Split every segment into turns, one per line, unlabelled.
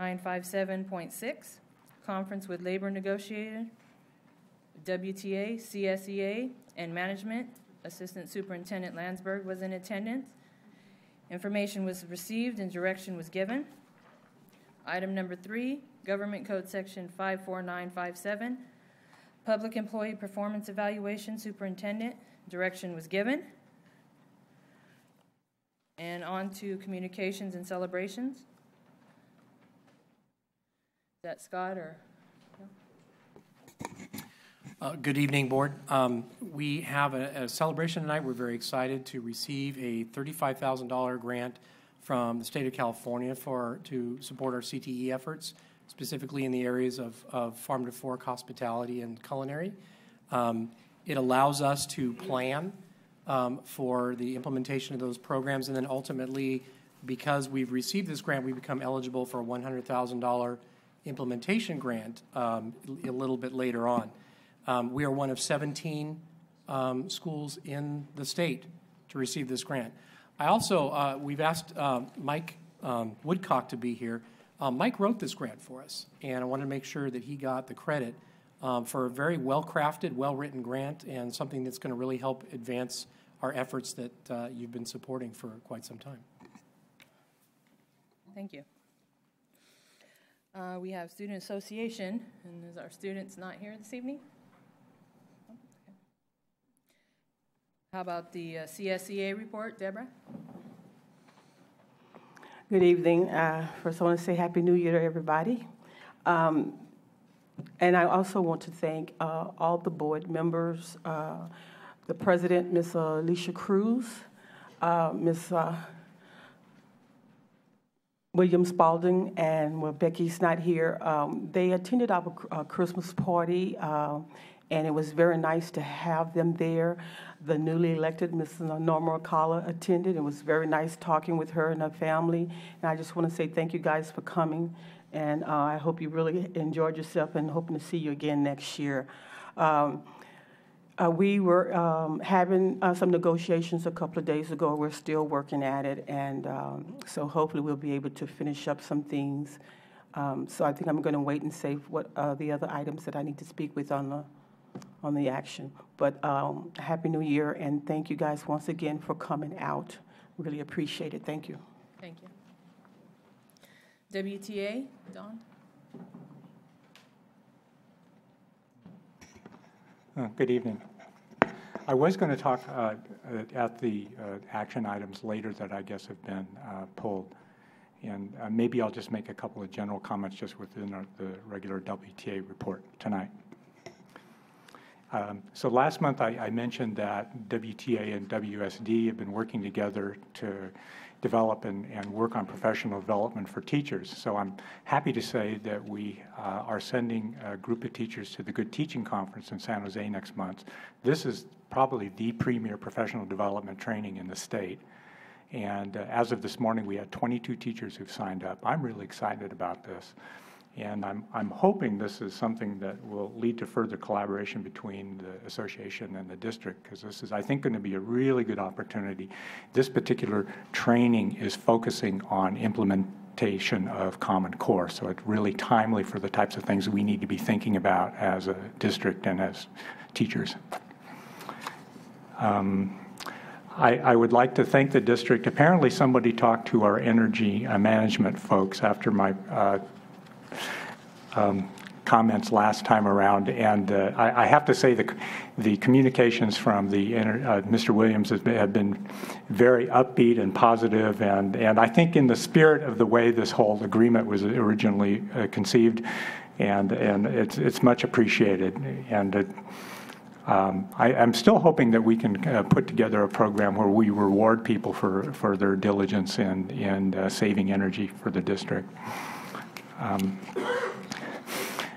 957.6, Conference with Labor Negotiator, WTA, CSEA, and Management. Assistant Superintendent Landsberg was in attendance. Information was received and direction was given. Item number 3, Government Code Section 54957, Public Employee Performance Evaluation, Superintendent. Direction was given. And on to communications and celebrations. Is that Scott or?
Good evening, Board. We have a celebration tonight. We're very excited to receive a $35,000 grant from the state of California to support our CTE efforts, specifically in the areas of farm to fork, hospitality, and culinary. It allows us to plan for the implementation of those programs, and then ultimately, because we've received this grant, we become eligible for a $100,000 implementation grant a little bit later on. We are one of 17 schools in the state to receive this grant. I also, we've asked Mike Woodcock to be here. Mike wrote this grant for us, and I wanted to make sure that he got the credit for a very well-crafted, well-written grant and something that's going to really help advance our efforts that you've been supporting for quite some time.
Thank you. We have Student Association, and is our students not here this evening? How about the CSEA report, Deborah?
Good evening. First, I want to say Happy New Year to everybody. And I also want to thank all the board members, the president, Ms. Alicia Cruz, Ms. William Spalding, and well, Becky's not here. They attended our Christmas party, and it was very nice to have them there. The newly elected Ms. Norma Acala attended. It was very nice talking with her and her family. And I just want to say thank you guys for coming. And I hope you really enjoyed yourself and hoping to see you again next year. We were having some negotiations a couple of days ago. We're still working at it. And so hopefully we'll be able to finish up some things. So I think I'm going to wait and save what the other items that I need to speak with on the action. But Happy New Year, and thank you guys once again for coming out. Really appreciate it. Thank you.
Thank you. WTA, Don?
Good evening. I was going to talk at the action items later that I guess have been pulled. And maybe I'll just make a couple of general comments just within the regular WTA report tonight. So last month I mentioned that WTA and WSD have been working together to develop and work on professional development for teachers. So I'm happy to say that we are sending a group of teachers to the Good Teaching Conference in San Jose next month. This is probably the premier professional development training in the state. And as of this morning, we had 22 teachers who've signed up. I'm really excited about this. And I'm hoping this is something that will lead to further collaboration between the association and the district, because this is, I think, going to be a really good opportunity. This particular training is focusing on implementation of Common Core, so it's really timely for the types of things we need to be thinking about as a district and as teachers. I would like to thank the district. Apparently somebody talked to our energy management folks after my comments last time around, and I have to say the communications from Mr. Williams have been very upbeat and positive, and I think in the spirit of the way this whole agreement was originally conceived, and it's much appreciated. And I'm still hoping that we can put together a program where we reward people for their diligence in saving energy for the district.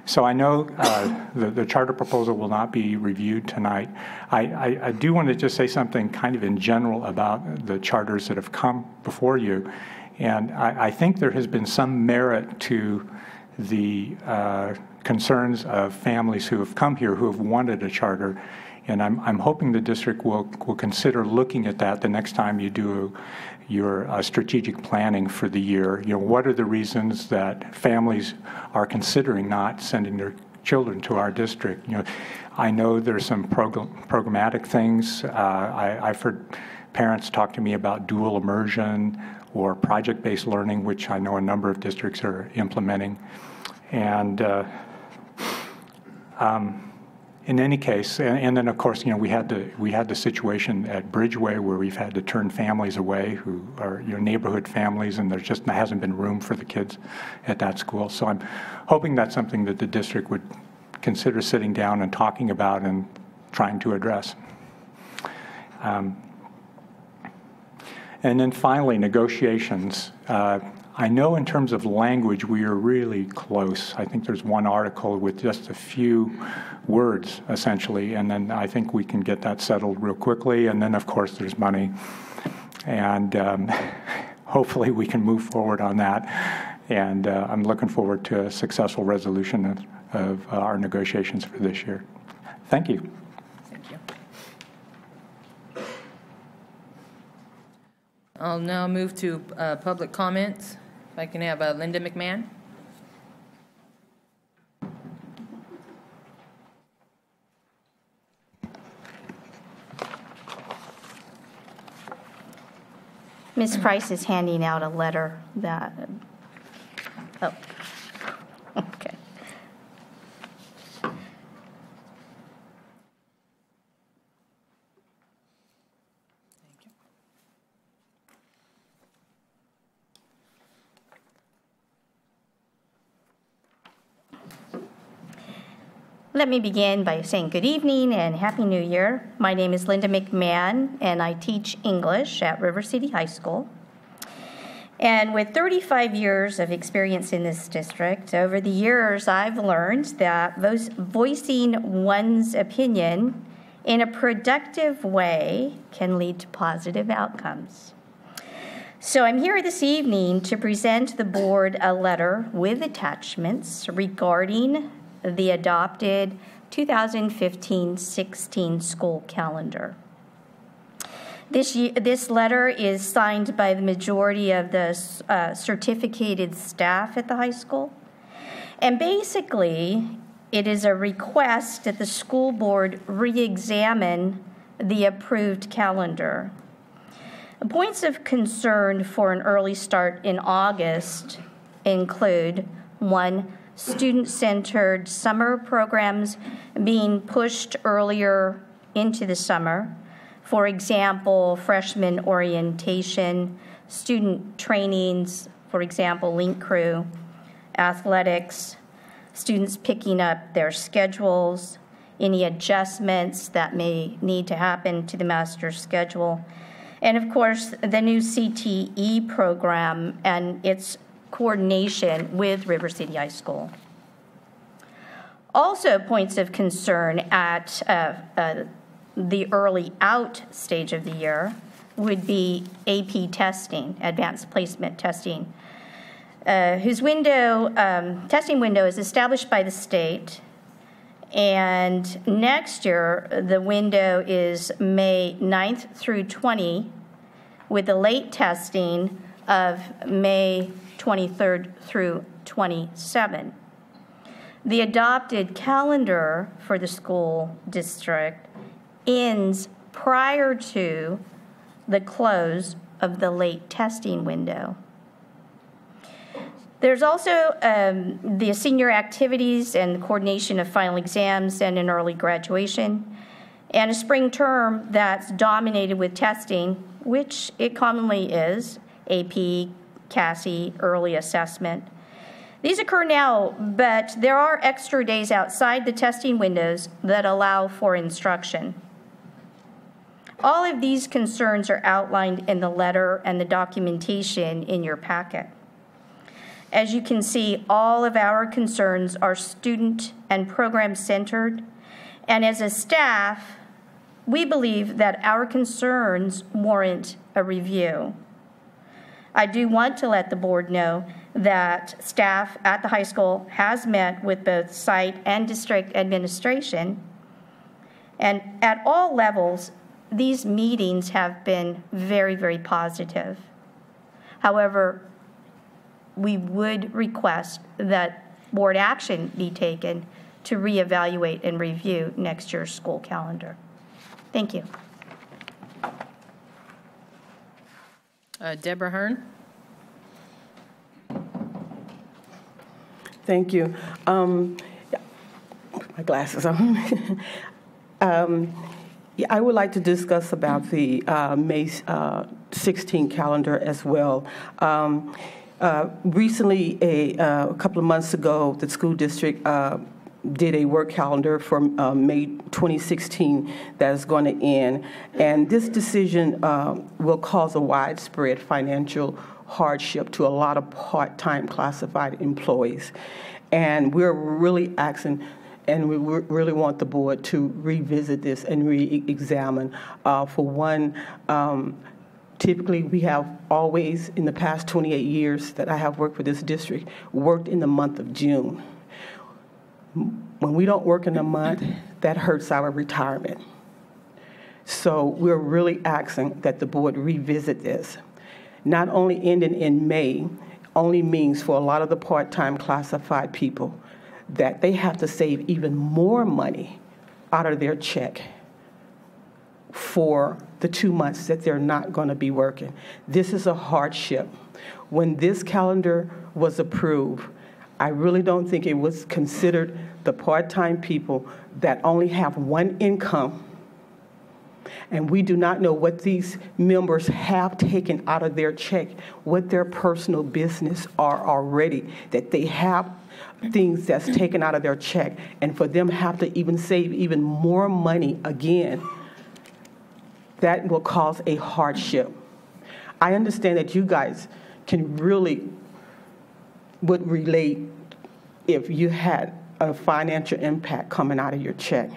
So I know the charter proposal will not be reviewed tonight. I do want to just say something kind of in general about the charters that have come before you. And I think there has been some merit to the concerns of families who have come here who have wanted a charter. And I'm hoping the district will consider looking at that the next time you do your strategic planning for the year. What are the reasons that families are considering not sending their children to our district? I know there's some programmatic things. I've heard parents talk to me about dual immersion or project-based learning, which I know a number of districts are implementing. And in any case, and then of course, we had the situation at Bridgeway where we've had to turn families away who are neighborhood families, and there just hasn't been room for the kids at that school. So I'm hoping that's something that the district would consider sitting down and talking about and trying to address. And then finally, negotiations. I know in terms of language, we are really close. I think there's one article with just a few words, essentially, and then I think we can get that settled real quickly. And then, of course, there's money. And hopefully we can move forward on that. And I'm looking forward to a successful resolution of our negotiations for this year. Thank you.
Thank you. I'll now move to public comments. If I can have Linda McMahon.
Ms. Price is handing out a letter that, oh, okay. Let me begin by saying good evening and Happy New Year. My name is Linda McMahon, and I teach English at River City High School. And with 35 years of experience in this district, over the years I've learned that voicing one's opinion in a productive way can lead to positive outcomes. So I'm here this evening to present the board a letter with attachments regarding the adopted 2015-16 school calendar. This letter is signed by the majority of the certificated staff at the high school. And basically, it is a request that the school board re-examine the approved calendar. Points of concern for an early start in August include: 1, student-centered summer programs being pushed earlier into the summer. For example, freshman orientation, student trainings, for example, Link Crew, athletics, students picking up their schedules, any adjustments that may need to happen to the master's schedule, and of course, the new CTE program and its coordination with River City High School. Also, points of concern at the early out stage of the year would be AP testing, advanced placement testing, whose testing window is established by the state. And next year, the window is May 9th through 20, with the late testing of May 23rd through 27. The adopted calendar for the school district ends prior to the close of the late testing window. There's also the senior activities and the coordination of final exams and an early graduation, and a spring term that's dominated with testing, which it commonly is, AP, CASI, early assessment. These occur now, but there are extra days outside the testing windows that allow for instruction. All of these concerns are outlined in the letter and the documentation in your packet. As you can see, all of our concerns are student and program-centered, and as a staff, we believe that our concerns warrant a review. I do want to let the board know that staff at the high school has met with both site and district administration, and at all levels, these meetings have been very, very positive. However, we would request that board action be taken to reevaluate and review next year's school calendar. Thank you.
Deborah Hearn.
Thank you. My glasses on. Yeah, I would like to discuss about the May 16 calendar as well. Recently, a couple of months ago, the school district did a work calendar for May 2016 that is going to end. And this decision will cause a widespread financial hardship to a lot of part-time classified employees. And we're really asking, and we really want the board to revisit this and re-examine. For one, typically we have always, in the past 28 years that I have worked for this district, worked in the month of June. When we don't work in a month, that hurts our retirement. So we're really asking that the board revisit this. Not only ending in May only means for a lot of the part-time classified people that they have to save even more money out of their check for the 2 months that they're not going to be working. This is a hardship. When this calendar was approved, I really don't think it was considered the part-time people that only have one income, and we do not know what these members have taken out of their check, what their personal business are already, that they have things that's taken out of their check, and for them have to even save even more money again, that will cause a hardship. I understand that you guys can really would relate if you had a financial impact coming out of your check.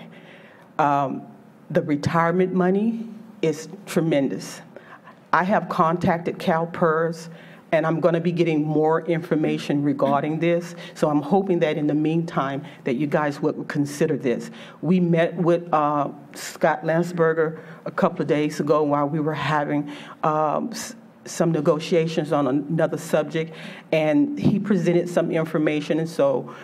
The retirement money is tremendous. I have contacted CalPERS, and I'm going to be getting more information regarding this. So I'm hoping that in the meantime that you guys would consider this. We met with Scott Landsberger a couple of days ago while we were having some negotiations on another subject, and he presented some information. And so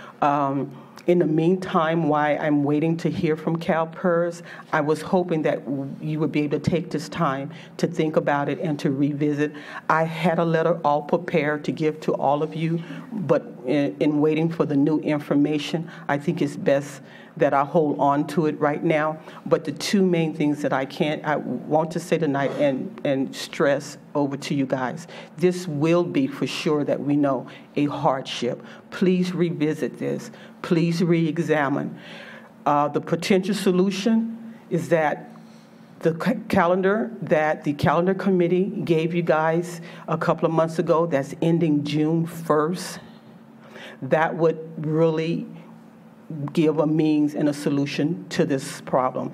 in the meantime, while I'm waiting to hear from CalPERS, I was hoping that you would be able to take this time to think about it and to revisit. I had a letter all prepared to give to all of you, but in waiting for the new information, I think it's best that I hold on to it right now. But the two main things that I want to say tonight and stress over to you guys, this will be for sure that we know a hardship. Please revisit this. Please re-examine. The potential solution is that the calendar that the calendar committee gave you guys a couple of months ago that's ending June 1st, that would really give a means and a solution to this problem.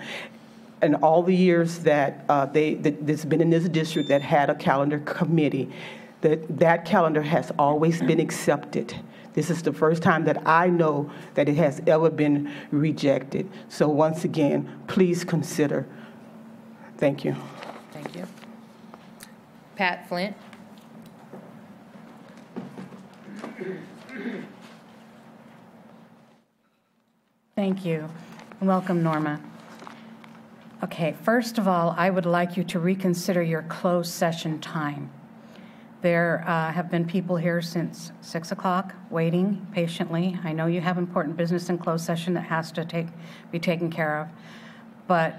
And all the years that that's been in this district that had a calendar committee, that calendar has always been accepted. This is the first time that I know that it has ever been rejected. So once again, please consider. Thank you.
Thank you. Pat Flint.
Thank you. Welcome, Norma. Okay, first of all, I would like you to reconsider your closed session time. There have been people here since 6 o'clock waiting patiently. I know you have important business in closed session that has to be taken care of, but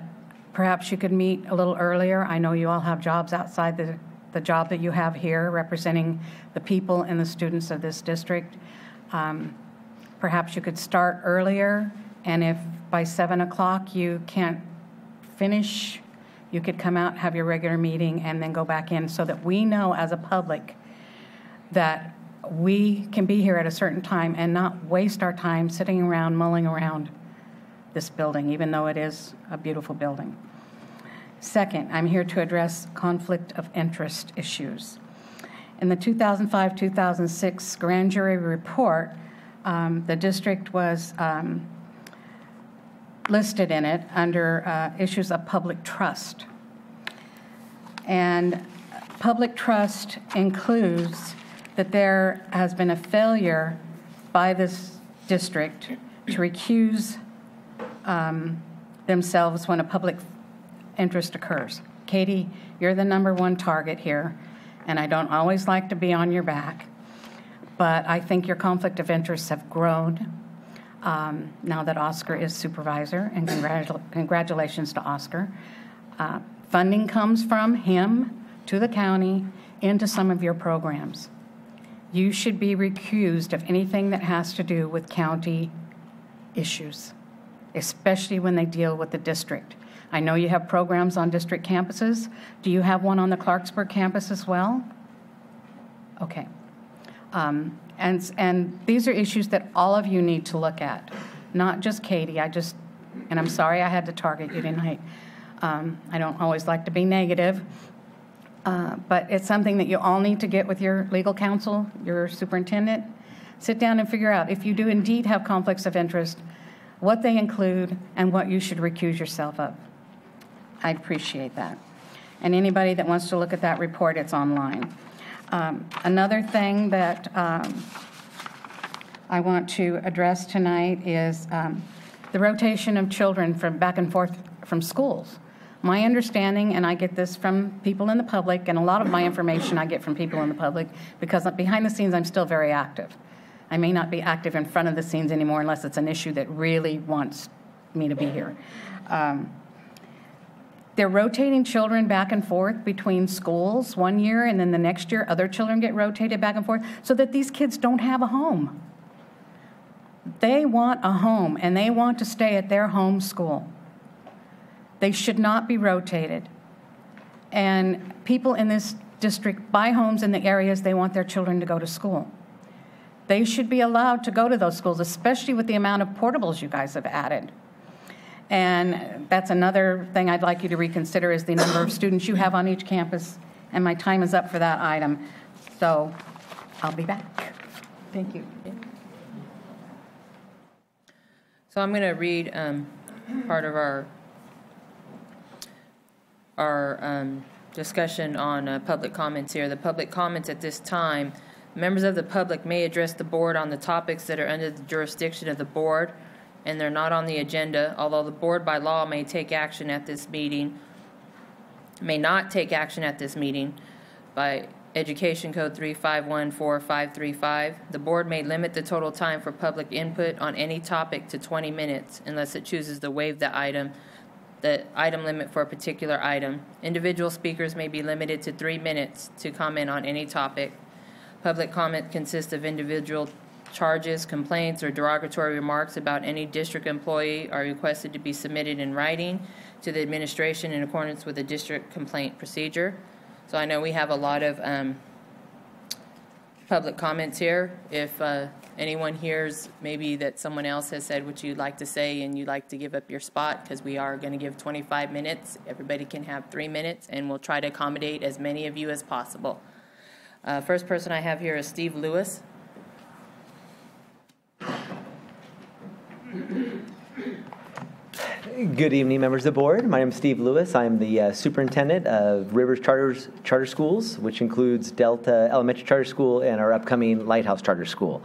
perhaps you could meet a little earlier. I know you all have jobs outside the job that you have here representing the people and the students of this district. Perhaps you could start earlier, and if by 7 o'clock you can't finish, you could come out, have your regular meeting, and then go back in so that we know as a public that we can be here at a certain time and not waste our time sitting around, mulling around this building, even though it is a beautiful building. Second, I'm here to address conflict of interest issues. In the 2005-2006 grand jury report, the district was listed in it under issues of public trust. And public trust includes that there has been a failure by this district to recuse themselves when a public interest occurs. Katie, you're the #1 target here, and I don't always like to be on your back, but I think your conflict of interests have grown now that Oscar is supervisor, and congratulations to Oscar. Funding comes from him to the county into some of your programs. You should be recused of anything that has to do with county issues, especially when they deal with the district. I know you have programs on district campuses. Do you have one on the Clarksburg campus as well? Okay. And these are issues that all of you need to look at, not just Katie. And I'm sorry I had to target you tonight. I don't always like to be negative, but it's something that you all need to get with your legal counsel, your superintendent. Sit down and figure out if you do indeed have conflicts of interest, what they include, and what you should recuse yourself of. I'd appreciate that. And anybody that wants to look at that report, it's online. Another thing that I want to address tonight is the rotation of children from back and forth from schools. My understanding, and I get this from people in the public, and a lot of my information I get from people in the public, because behind the scenes I'm still very active. I may not be active in front of the scenes anymore unless it's an issue that really wants me to be here. They're rotating children back and forth between schools one year, and then the next year other children get rotated back and forth so that these kids don't have a home. They want a home, and they want to stay at their home school. They should not be rotated. And people in this district buy homes in the areas they want their children to go to school. They should be allowed to go to those schools, especially with the amount of portables you guys have added. And that's another thing I'd like you to reconsider is the number of students you have on each campus. And my time is up for that item. So I'll be back. Thank you.
So I'm going to read part of our discussion on public comments here. The public comments at this time, members of the public may address the board on the topics that are under the jurisdiction of the board, and they're not on the agenda, although the board by law may take action at this meeting, may not take action at this meeting by Education Code 3514535. The board may limit the total time for public input on any topic to 20 minutes unless it chooses to waive the item limit for a particular item. Individual speakers may be limited to 3 minutes to comment on any topic. Public comment consists of individual charges, complaints, or derogatory remarks about any district employee are requested to be submitted in writing to the administration in accordance with the district complaint procedure. So I know we have a lot of public comments here. If anyone hears maybe that someone else has said what you'd like to say and you'd like to give up your spot, because we are going to give 25 minutes, everybody can have 3 minutes, and we'll try to accommodate as many of you as possible. First person I have here is Steve Lewis.
Good evening, members of the board. My name is Steve Lewis. I'm the superintendent of Rivers Charter Schools, which includes Delta Elementary Charter School and our upcoming Lighthouse Charter School.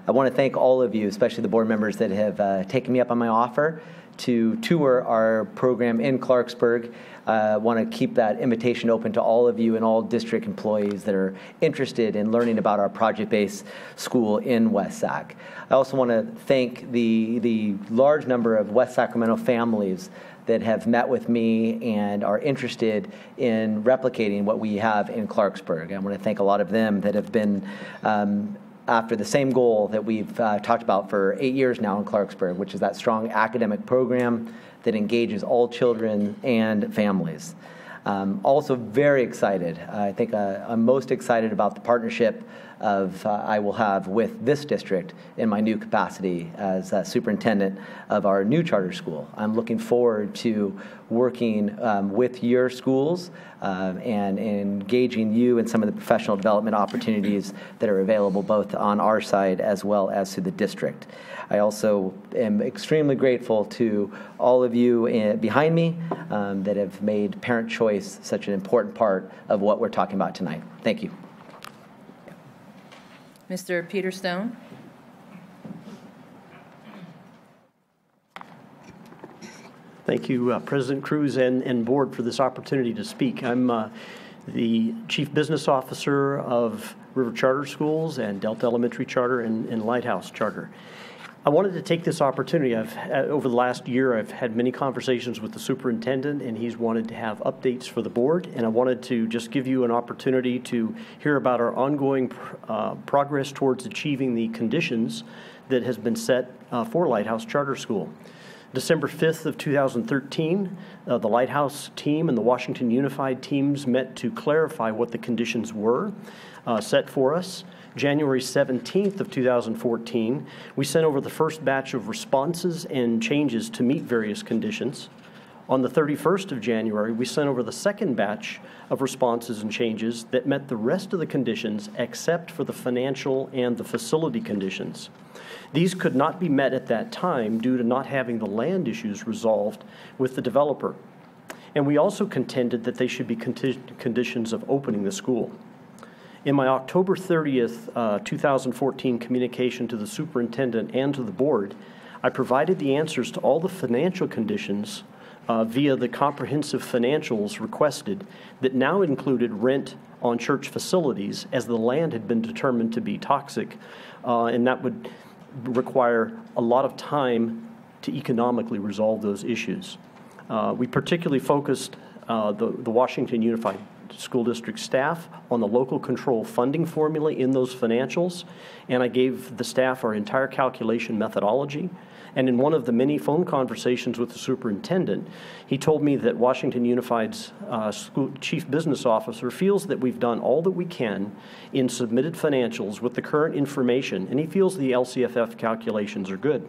I want to thank all of you, especially the board members that have taken me up on my offer to tour our program in Clarksburg. I want to keep that invitation open to all of you and all district employees that are interested in learning about our project-based school in West Sac. I also want to thank the large number of West Sacramento families that have met with me and are interested in replicating what we have in Clarksburg. I want to thank a lot of them that have been after the same goal that we've talked about for 8 years now in Clarksburg, which is that strong academic program that engages all children and families. Also very excited. I think I'm most excited about the partnership I will have with this district in my new capacity as superintendent of our new charter school. I'm looking forward to working with your schools and engaging you in some of the professional development opportunities that are available both on our side as well as to the district. I also am extremely grateful to all of you behind me that have made parent choice such an important part of what we're talking about tonight. Thank you.
Mr. Peter Stone.
Thank you, President Cruz and board, for this opportunity to speak. I'm the Chief Business Officer of River Charter Schools and Delta Elementary Charter and Lighthouse Charter. I wanted to take this opportunity. Over the last year, I've had many conversations with the superintendent, and he's wanted to have updates for the board, and I wanted to just give you an opportunity to hear about our ongoing progress towards achieving the conditions that has been set for Lighthouse Charter School. December 5th of 2013, the Lighthouse team and the Washington Unified teams met to clarify what the conditions were set for us. January 17th of 2014, we sent over the first batch of responses and changes to meet various conditions. On the 31st of January, we sent over the second batch of responses and changes that met the rest of the conditions except for the financial and the facility conditions. These could not be met at that time due to not having the land issues resolved with the developer. And we also contended that they should be conditions of opening the school. In my October 30th, 2014 communication to the superintendent and to the board, I provided the answers to all the financial conditions via the comprehensive financials requested that now included rent on church facilities, as the land had been determined to be toxic, and that would require a lot of time to economically resolve those issues. We particularly focused the Washington Unified School District staff on the local control funding formula in those financials, and I gave the staff our entire calculation methodology. And in one of the many phone conversations with the superintendent, he told me that Washington Unified's school chief business officer feels that we've done all that we can in submitted financials with the current information, and he feels the LCFF calculations are good.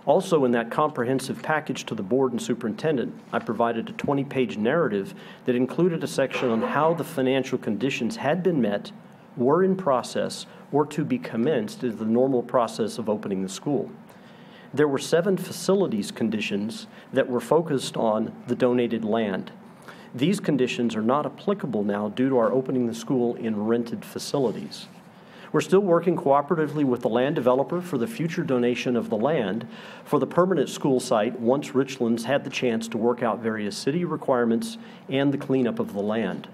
Also, in that comprehensive package to the board and superintendent, I provided a 20-page narrative that included a section on how the financial conditions had been met, were in process, or to be commenced as the normal process of opening the school. There were 7 facilities conditions that were focused on the donated land. These conditions are not applicable now due to our opening the school in rented facilities. We're still working cooperatively with the land developer for the future donation of the land for the permanent school site once Richlands had the chance to work out various city requirements and the cleanup of the land.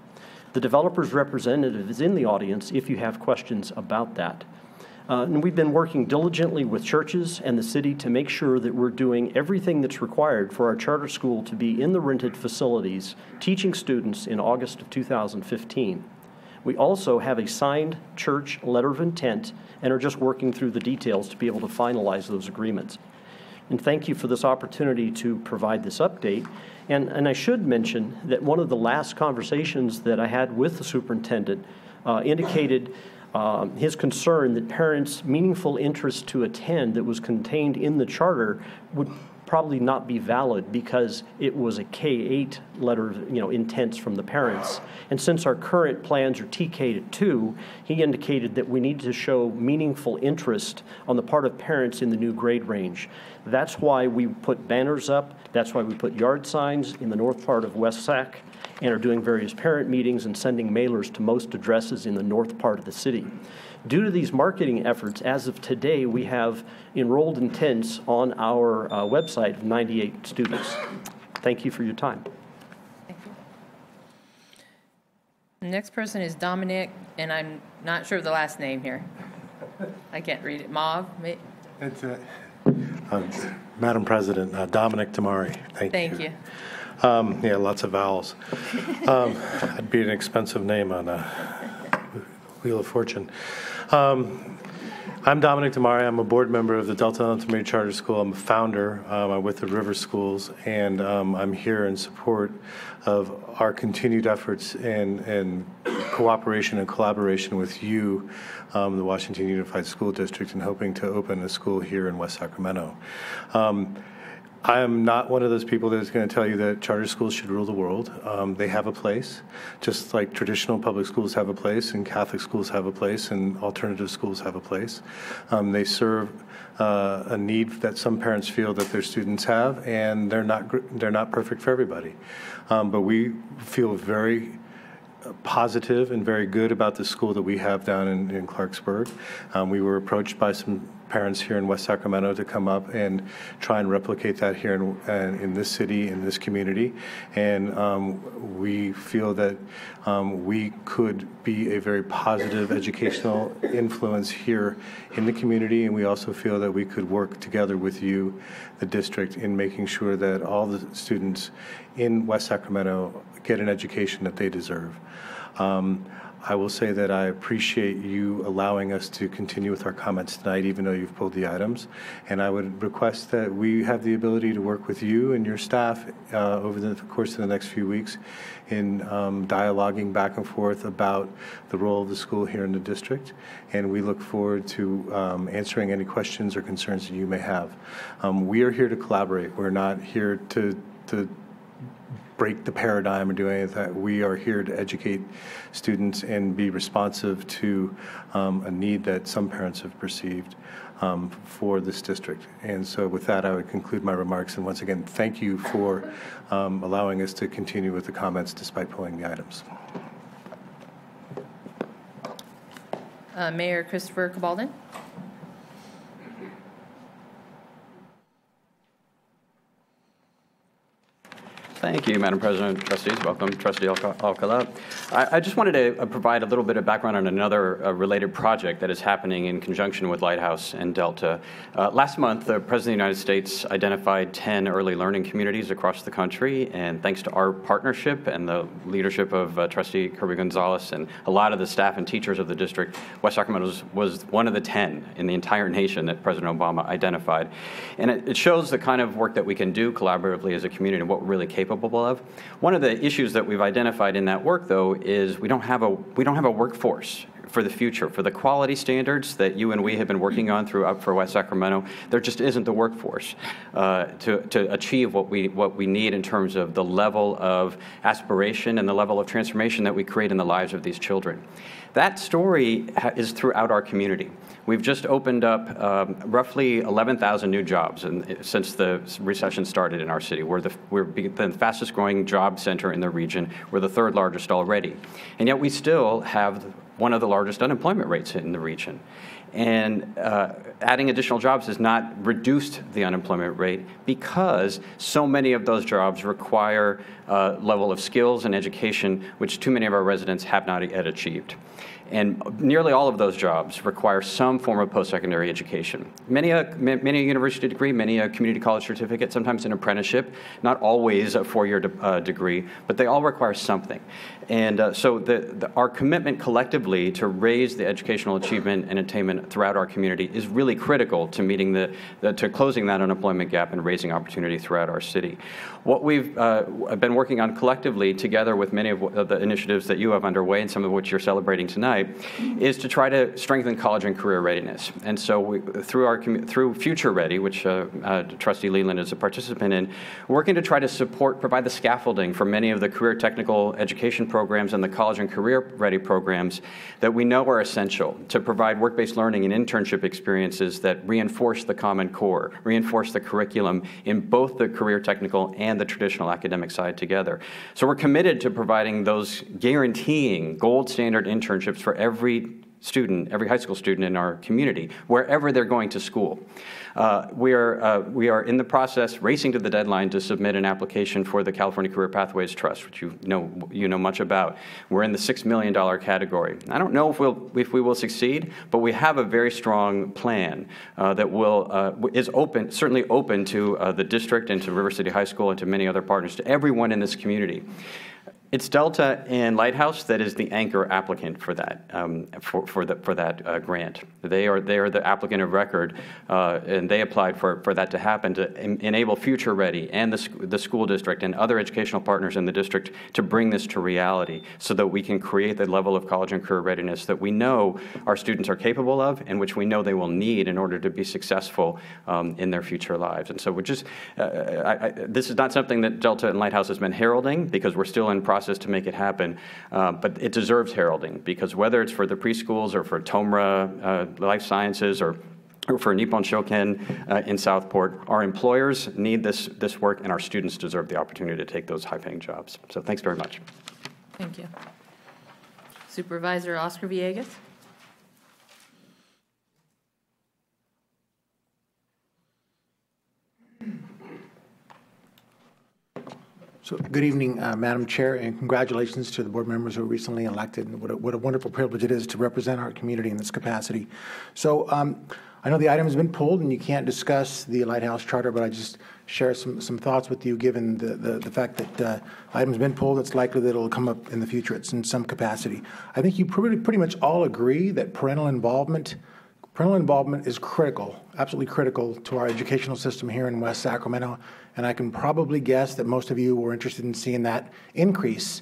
The developer's representative is in the audience if you have questions about that. And we've been working diligently with churches and the city to make sure that we're doing everything that's required for our charter school to be in the rented facilities, teaching students in August of 2015. We also have a signed church letter of intent and are just working through the details to be able to finalize those agreements. And thank you for this opportunity to provide this update. And I should mention that one of the last conversations that I had with the superintendent indicated his concern that parents' meaningful interest to attend that was contained in the charter would probably not be valid because it was a K-8 letter of intents from the parents. And since our current plans are TK-2, he indicated that we need to show meaningful interest on the part of parents in the new grade range. That's why we put banners up. That's why we put yard signs in the north part of West Sac and are doing various parent meetings and sending mailers to most addresses in the north part of the city. Due to these marketing efforts, as of today, we have enrolled intents on our website of 98 students. Thank you for your time.
Thank you. The next person is Dominic, and I'm not sure of the last name here. I can't read it. Mauve?
That's it. Madam President, Dominic Tamari. Thank you. Yeah, lots of vowels. That'd be an expensive name on a Wheel of Fortune. I'm Dominic Damari. I'm a board member of the Delta Elementary Charter School. I'm a founder with the River Schools, and I'm here in support of our continued efforts and cooperation and collaboration with you, the Washington Unified School District, in hoping to open a school here in West Sacramento. I am not one of those people that is going to tell you that charter schools should rule the world. They have a place, just like traditional public schools have a place, and Catholic schools have a place, and alternative schools have a place. They serve a need that some parents feel that their students have, and they're not perfect for everybody. But we feel very positive and very good about the school that we have down in Clarksburg. We were approached by some parents here in West Sacramento to come up and try and replicate that here in this city, in this community. And we feel that we could be a very positive educational influence here in the community, and we also feel that we could work together with you, the district, in making sure that all the students in West Sacramento get an education that they deserve. I will say that I appreciate you allowing us to continue with our comments tonight, even though you've pulled the items. And I would request that we have the ability to work with you and your staff over the course of the next few weeks in dialoguing back and forth about the role of the school here in the district. And we look forward to answering any questions or concerns that you may have. We are here to collaborate. We're not here to break the paradigm or do any of that. We are here to educate students and be responsive to a need that some parents have perceived for this district. And so with that, I would conclude my remarks. And once again, thank you for allowing us to continue with the comments despite pulling the items.
Mayor Christopher Cabaldon.
Thank you, Madam President, trustees. Welcome, Trustee Alcala. I just wanted to provide a little bit of background on another related project that is happening in conjunction with Lighthouse and Delta. Last month, the President of the United States identified 10 early learning communities across the country, and thanks to our partnership and the leadership of Trustee Kirby Gonzalez and a lot of the staff and teachers of the district, West Sacramento was one of the 10 in the entire nation that President Obama identified. And it shows the kind of work that we can do collaboratively as a community and what we're really capable of. One of the issues that we've identified in that work, though, is we don't have a workforce for the future. For the quality standards that you and we have been working on throughout for West Sacramento, there just isn't the workforce to achieve what we need in terms of the level of aspiration and the level of transformation that we create in the lives of these children. That story is throughout our community. We've just opened up roughly 11,000 new jobs since the recession started in our city. We're the fastest growing job center in the region. We're the third largest already. And yet we still have one of the largest unemployment rates in the region. And adding additional jobs has not reduced the unemployment rate because so many of those jobs require a level of skills and education which too many of our residents have not yet achieved. And nearly all of those jobs require some form of post-secondary education. Many a university degree, many a community college certificate, sometimes an apprenticeship, not always a four-year degree, but they all require something. And so our commitment collectively to raise the educational achievement and attainment throughout our community is really critical to meeting to closing that unemployment gap and raising opportunity throughout our city. What we've been working on collectively together with many of the initiatives that you have underway and some of which you're celebrating tonight is to try to strengthen college and career readiness. And so through Future Ready, which Trustee Leland is a participant in, we're working to try to provide the scaffolding for many of the career technical education programs and the college and career ready programs that we know are essential to provide work-based learning and internship experiences that reinforce the Common Core, reinforce the curriculum in both the career technical and the traditional academic side together. So we're committed to providing those guaranteeing gold standard internships for every student, every high school student in our community, wherever they're going to school. We are in the process, racing to the deadline to submit an application for the California Career Pathways Trust, which you know much about. We're in the $6 million category. I don't know if we will succeed, but we have a very strong plan that is certainly open to the district and to River City High School and to many other partners, to everyone in this community. It's Delta and Lighthouse that is the anchor applicant for that for that grant. They are the applicant of record, and they applied for that to happen to enable Future Ready and the school district and other educational partners in the district to bring this to reality, so that we can create the level of college and career readiness that we know our students are capable of, and which we know they will need in order to be successful in their future lives. And so we're just this is not something that Delta and Lighthouse has been heralding, because we're still in process to make it happen, but it deserves heralding, because whether it's for the preschools or for Tomra Life Sciences or for Nippon Shoken in Southport, our employers need this work, and our students deserve the opportunity to take those high-paying jobs. So thanks very much.
Thank you. Supervisor Oscar Villegas.
So, good evening, Madam Chair, and congratulations to the board members who were recently elected. And what a wonderful privilege it is to represent our community in this capacity. So, I know the item has been pulled, and you can't discuss the Lighthouse Charter, but I just share some thoughts with you, given the fact that the item has been pulled. It's likely that it will come up in the future. It's in some capacity. I think you pretty much all agree that parental involvement is critical, absolutely critical to our educational system here in West Sacramento, and I can probably guess that most of you were interested in seeing that increase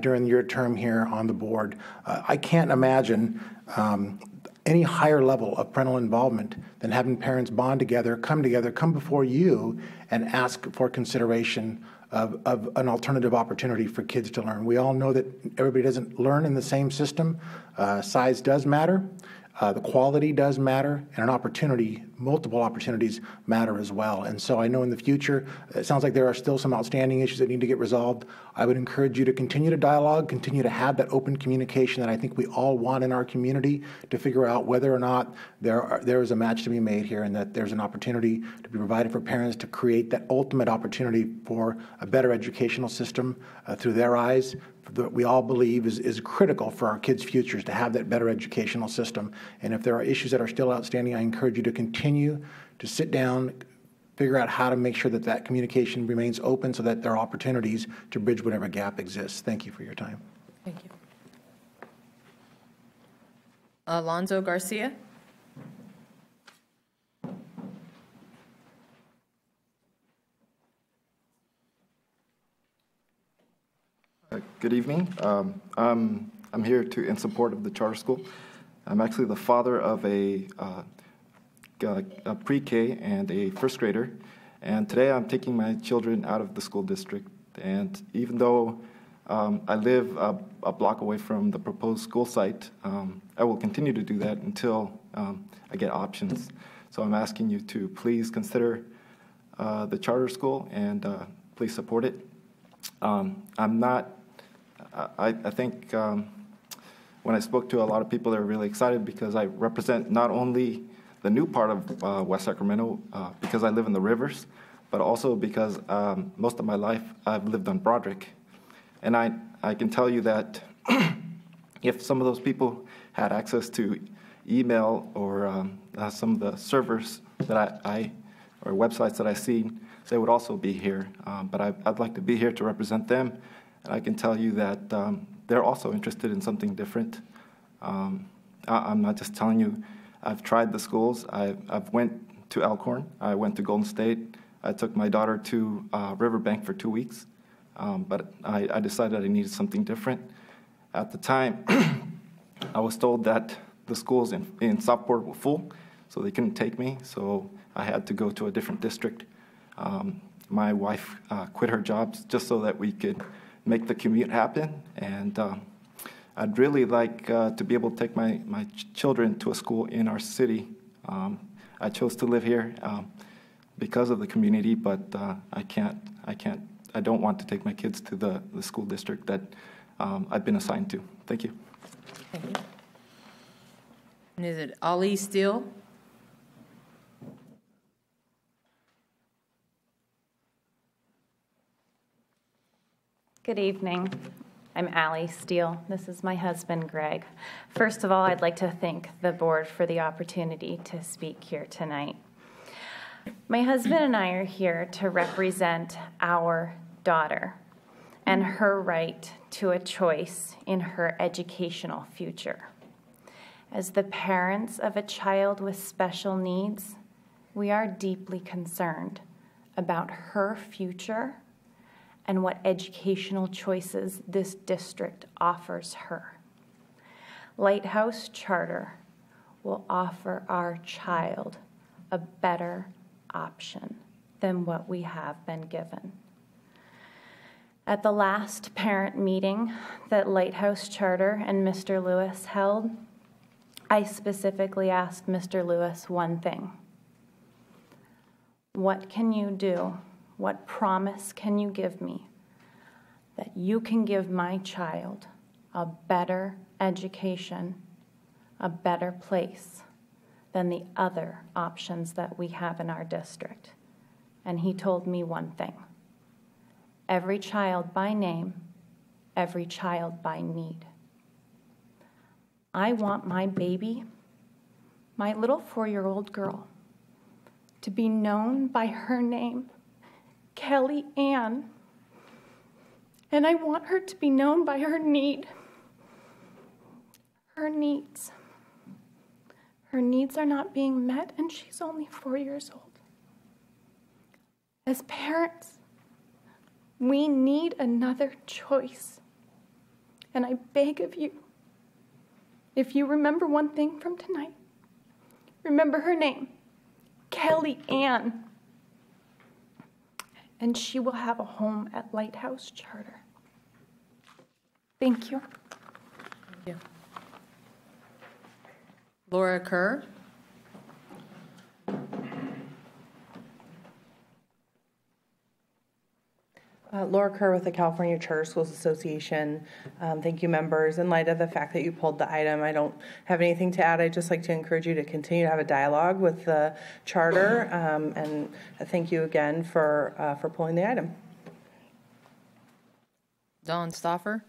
during your term here on the board. I can't imagine any higher level of parental involvement than having parents bond together, come before you, and ask for consideration of an alternative opportunity for kids to learn. We all know that everybody doesn't learn in the same system. Size does matter. The quality does matter, and an opportunity, multiple opportunities matter as well. And so I know in the future, it sounds like there are still some outstanding issues that need to get resolved. I would encourage you to continue to dialogue, continue to have that open communication that I think we all want in our community, to figure out whether or not there is a match to be made here, and that there's an opportunity to be provided for parents to create that ultimate opportunity for a better educational system through their eyes, that we all believe is critical for our kids' futures, to have that better educational system. And if there are issues that are still outstanding, I encourage you to continue to sit down, figure out how to make sure that that communication remains open, so that there are opportunities to bridge whatever gap exists. Thank you for your time.
Thank you. Alonzo Garcia.
Good evening. I'm here in support of the charter school. I'm actually the father of a pre-K and a first grader, and today I'm taking my children out of the school district. And even though I live a block away from the proposed school site, I will continue to do that until I get options. So I'm asking you to please consider the charter school, and please support it. I think when I spoke to a lot of people, they were really excited, because I represent not only the new part of West Sacramento, because I live in the Rivers, but also because most of my life I've lived on Broderick. And I can tell you that if some of those people had access to email or some of the servers that or websites that I see, they would also be here. But I'd like to be here to represent them. And I can tell you that they're also interested in something different. I'm not just telling you. I've tried the schools. I've went to Elkhorn. I went to Golden State. I took my daughter to Riverbank for 2 weeks. But I decided I needed something different. At the time, I was told that the schools in Southport were full, so they couldn't take me. So I had to go to a different district. My wife quit her job just so that we could make the commute happen. And I'd really like to be able to take my children to a school in our city. I chose to live here because of the community, but I don't want to take my kids to the school district that I've been assigned to. Thank you.
Thank you. And is it Ali Steele?
Good evening. I'm Allie Steele. This is my husband, Greg. First of all, I'd like to thank the board for the opportunity to speak here tonight. My husband and I are here to represent our daughter and her right to a choice in her educational future. As the parents of a child with special needs, we are deeply concerned about her future and what educational choices this district offers her. Lighthouse Charter will offer our child a better option than what we have been given. At the last parent meeting that Lighthouse Charter and Mr. Lewis held, I specifically asked Mr. Lewis one thing. What can you do? What promise can you give me that you can give my child a better education, a better place than the other options that we have in our district? And he told me one thing. Every child by name, every child by need. I want my baby, my little 4-year-old girl, to be known by her name, Kelly Ann. And I want her to be known by her need, her needs. Her needs are not being met, and she's only 4 years old. As parents, we need another choice. And I beg of you, if you remember one thing from tonight, remember her name, Kelly Ann. And she will have a home at Lighthouse Charter. Thank you.
Thank you. Laura Kerr.
Laura Kerr with the California Charter Schools Association. Thank you, members. In light of the fact that you pulled the item, I don't have anything to add. I'd just like to encourage you to continue to have a dialogue with the charter, and thank you again for pulling the item.
Dawn Stoffer.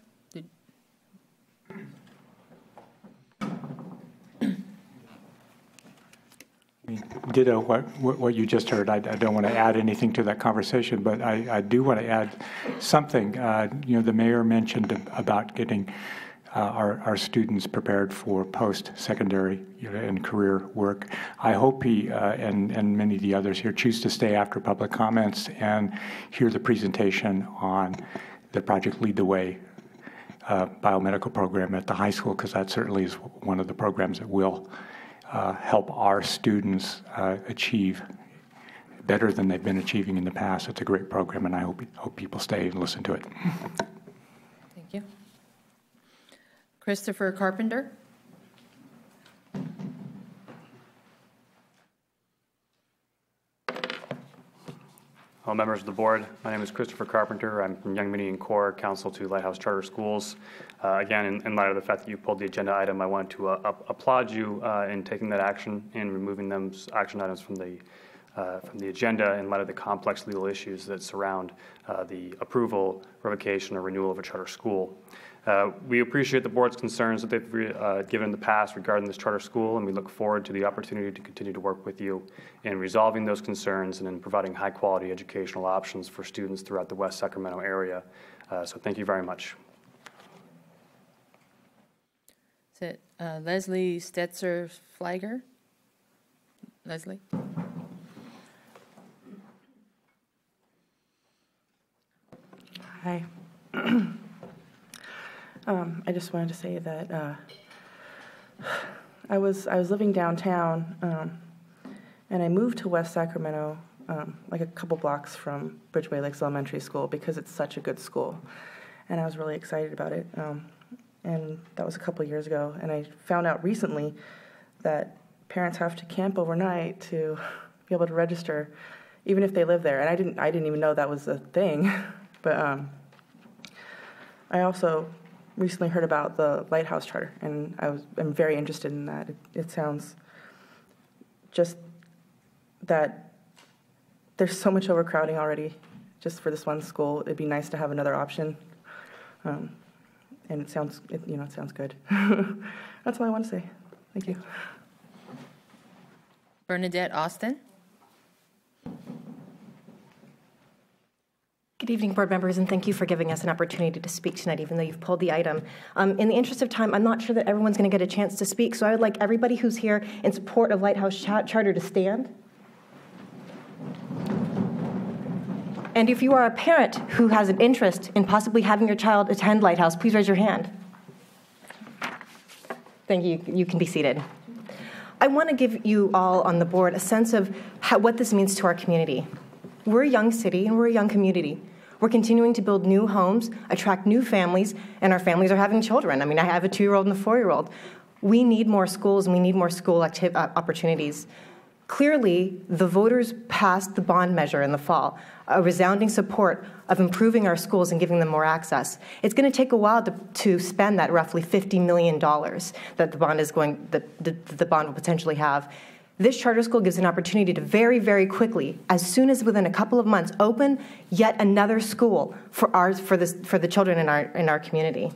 Ditto what you just heard. I don't want to add anything to that conversation, but I do want to add something. The mayor mentioned about getting our students prepared for post-secondary and career work. I hope he and many of the others here choose to stay after public comments and hear the presentation on the Project Lead the Way biomedical program at the high school, because that certainly is one of the programs that will help our students achieve better than they've been achieving in the past. It's a great program, and I hope people stay and listen to it.
Thank you. Christopher Carpenter.
Hello, members of the board. My name is Christopher Carpenter. I'm from Young Mini and Core Council to Lighthouse Charter Schools. Again, in light of the fact that you pulled the agenda item, I want to applaud you in taking that action and removing those action items from the agenda in light of the complex legal issues that surround the approval, revocation, or renewal of a charter school. We appreciate the board's concerns that they've given in the past regarding this charter school, and we look forward to the opportunity to continue to work with you in resolving those concerns and in providing high-quality educational options for students throughout the West Sacramento area. So thank you very much.
Is it Leslie Stetzer-Flagger? Leslie?
Hi. I just wanted to say that I was living downtown, and I moved to West Sacramento, like a couple blocks from Bridgeway Lakes Elementary School, because it's such a good school, and I was really excited about it. And that was a couple years ago, and I found out recently that parents have to camp overnight to be able to register, even if they live there. And I didn't even know that was a thing, but I also recently heard about the Lighthouse Charter, and I'm very interested in that. It sounds just that there's so much overcrowding already just for this one school. It'd be nice to have another option, and it sounds good. That's all I want to say. Thank you.
Bernadette Austin.
Good Good evening, board members, and thank you for giving us an opportunity to speak tonight, even though you've pulled the item. In the interest of time, I'm not sure that everyone's going to get a chance to speak, so I would like everybody who's here in support of Lighthouse Charter to stand. And if you are a parent who has an interest in possibly having your child attend Lighthouse, please raise your hand. Thank you. You can be seated. I want to give you all on the board a sense of what this means to our community. We're a young city and we're a young community. We're continuing to build new homes, attract new families, and our families are having children. I mean, I have a 2-year-old and a 4-year-old. We need more schools and we need more school opportunities. Clearly, the voters passed the bond measure in the fall, a resounding support of improving our schools and giving them more access. It's going to take a while to spend that roughly $50 million that the bond will potentially have. This charter school gives an opportunity to very, very quickly, as soon as within a couple of months, open yet another school for the children in our community.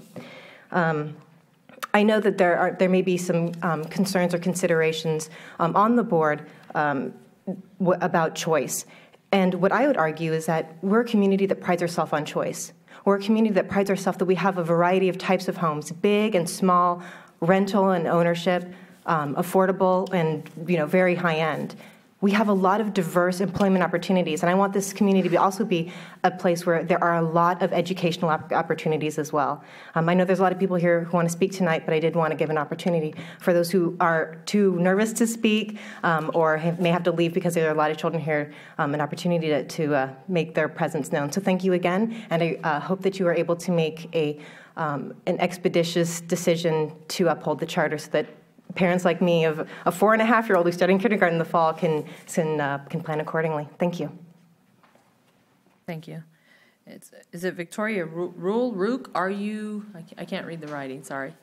I know that there may be some concerns or considerations on the board about choice. And what I would argue is that we're a community that prides ourselves on choice. We're a community that prides ourselves that we have a variety of types of homes, big and small, rental and ownership, affordable and very high end. We have a lot of diverse employment opportunities, and I want this community to also be a place where there are a lot of educational opportunities as well. I know there's a lot of people here who want to speak tonight, but I did want to give an opportunity for those who are too nervous to speak or may have to leave because there are a lot of children here, an opportunity to make their presence known. So thank you again, and I hope that you are able to make an expeditious decision to uphold the charter so that parents like me of a 4.5-year-old who's starting kindergarten in the fall can plan accordingly. Thank you.
Thank you. Is it Victoria Rook? Are you? I can't read the writing. Sorry.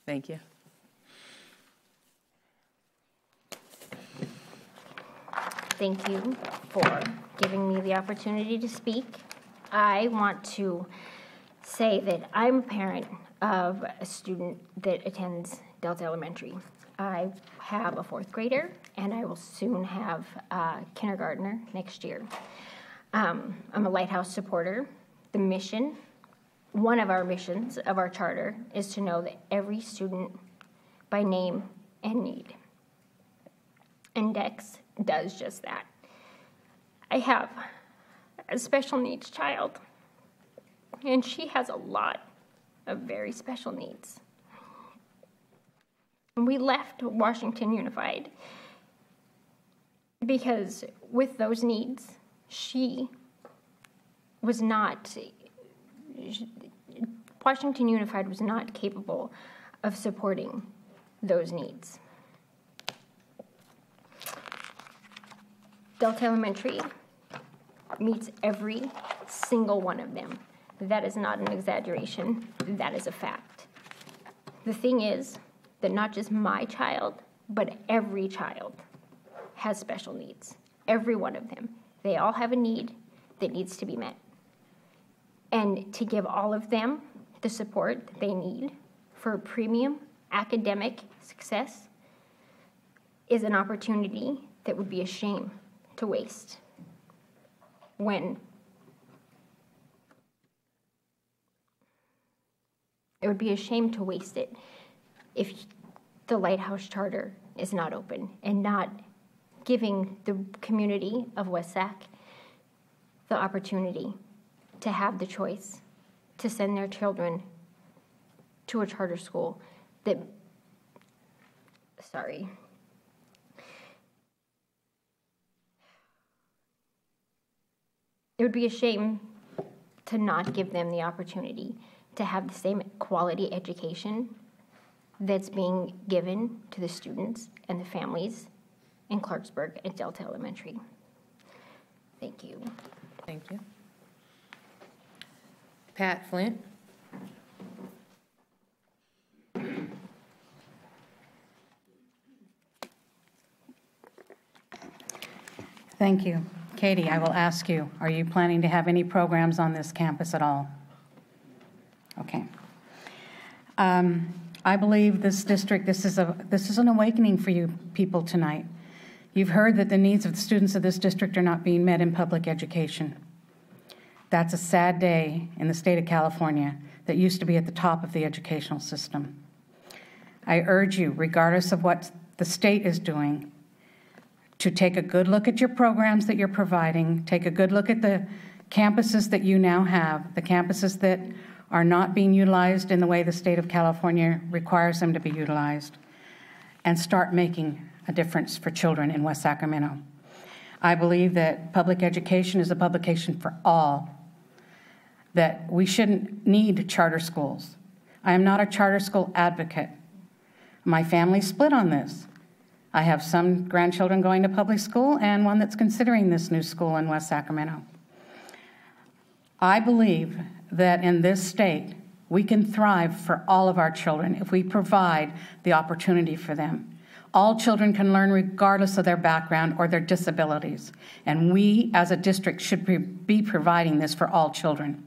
Thank you.
Thank you for giving me the opportunity to speak. I want to say that I'm a parent of a student that attends Delta Elementary. I have a 4th grader, and I will soon have a kindergartner next year. I'm a Lighthouse supporter. The mission, one of our missions of our charter, is to know that every student by name and need. And Dex does just that. I have a special needs child, and she has a lot of very special needs. We left Washington Unified because with those needs, Washington Unified was not capable of supporting those needs. Delta Elementary meets every single one of them. That is not an exaggeration. That is a fact. The thing is that not just my child, but every child has special needs. Every one of them. They all have a need that needs to be met. And to give all of them the support that they need for premium academic success is an opportunity that would be a shame to waste. It would be a shame to waste it if the Lighthouse Charter is not open and not giving the community of West Sac the opportunity to have the choice to send their children to a charter school that, it would be a shame to not give them the opportunity to have the same quality education that's being given to the students and the families in Clarksburg at Delta Elementary. Thank you.
Thank you. Pat Flint.
Thank you. Katie, I will ask you, are you planning to have any programs on this campus at all? Okay. I believe this district, this is an awakening for you people tonight. You've heard that the needs of the students of this district are not being met in public education. That's a sad day in the state of California that used to be at the top of the educational system. I urge you, regardless of what the state is doing, to take a good look at your programs that you're providing, take a good look at the campuses that you now have, the campuses that are not being utilized in the way the state of California requires them to be utilized, and start making a difference for children in West Sacramento. I believe that public education is a publication for all, that we shouldn't need charter schools. I am not a charter school advocate. My family's split on this. I have some grandchildren going to public school and one that's considering this new school in West Sacramento. I believe that in this state, we can thrive for all of our children if we provide the opportunity for them. All children can learn regardless of their background or their disabilities, and we as a district should be providing this for all children.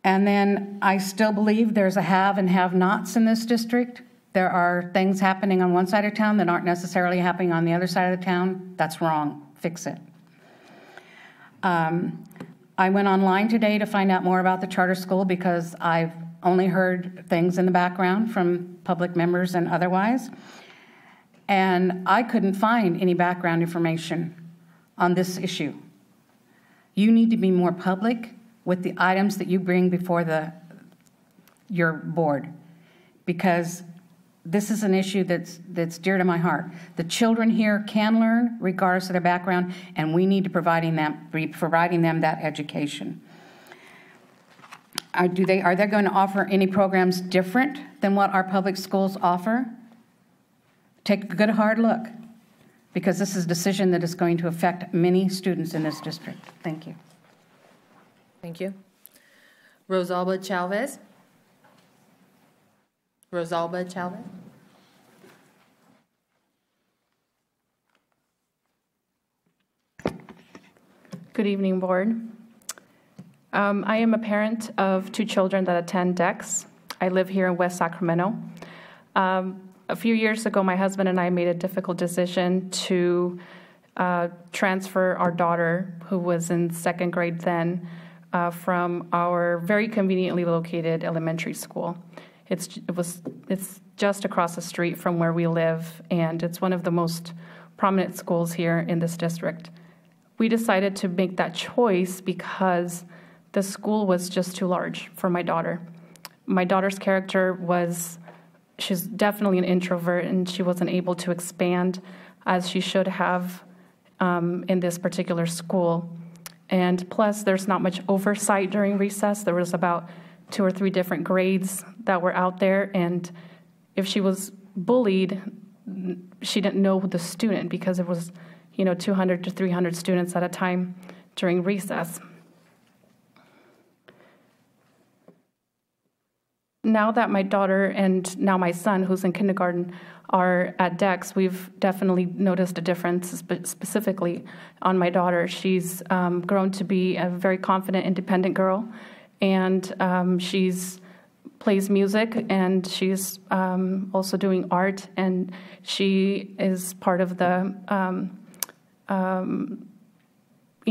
And then I still believe there's a have and have-nots in this district. There are things happening on one side of town that aren't necessarily happening on the other side of the town. That's wrong. Fix it. I went online today to find out more about the charter school because I've only heard things in the background from public members and otherwise. And I couldn't find any background information on this issue. You need to be more public with the items that you bring before your board, because this is an issue that's dear to my heart. The children here can learn regardless of their background, and we need to be providing them that education. Are they going to offer any programs different than what our public schools offer? Take a good hard look, because this is a decision that is going to affect many students in this district. Thank you.
Thank you. Rosalba Chavez. Rosalba Chavez.
Good evening, Board. I am a parent of 2 children that attend DEX. I live here in West Sacramento. A few years ago, my husband and I made a difficult decision to transfer our daughter, who was in 2nd grade then, from our very conveniently located elementary school. It's just across the street from where we live, and it's one of the most prominent schools here in this district. We decided to make that choice because the school was just too large for my daughter. My daughter's character she's definitely an introvert, and she wasn't able to expand as she should have in this particular school. And plus, there's not much oversight during recess. There was about 2 or 3 different grades that were out there, and if she was bullied, she didn't know the student because it was 200 to 300 students at a time during recess. Now that my daughter and now my son, who's in kindergarten, are at DEX, we've definitely noticed a difference, specifically on my daughter. She's grown to be a very confident, independent girl, and she's plays music, and she's also doing art, and she is part of the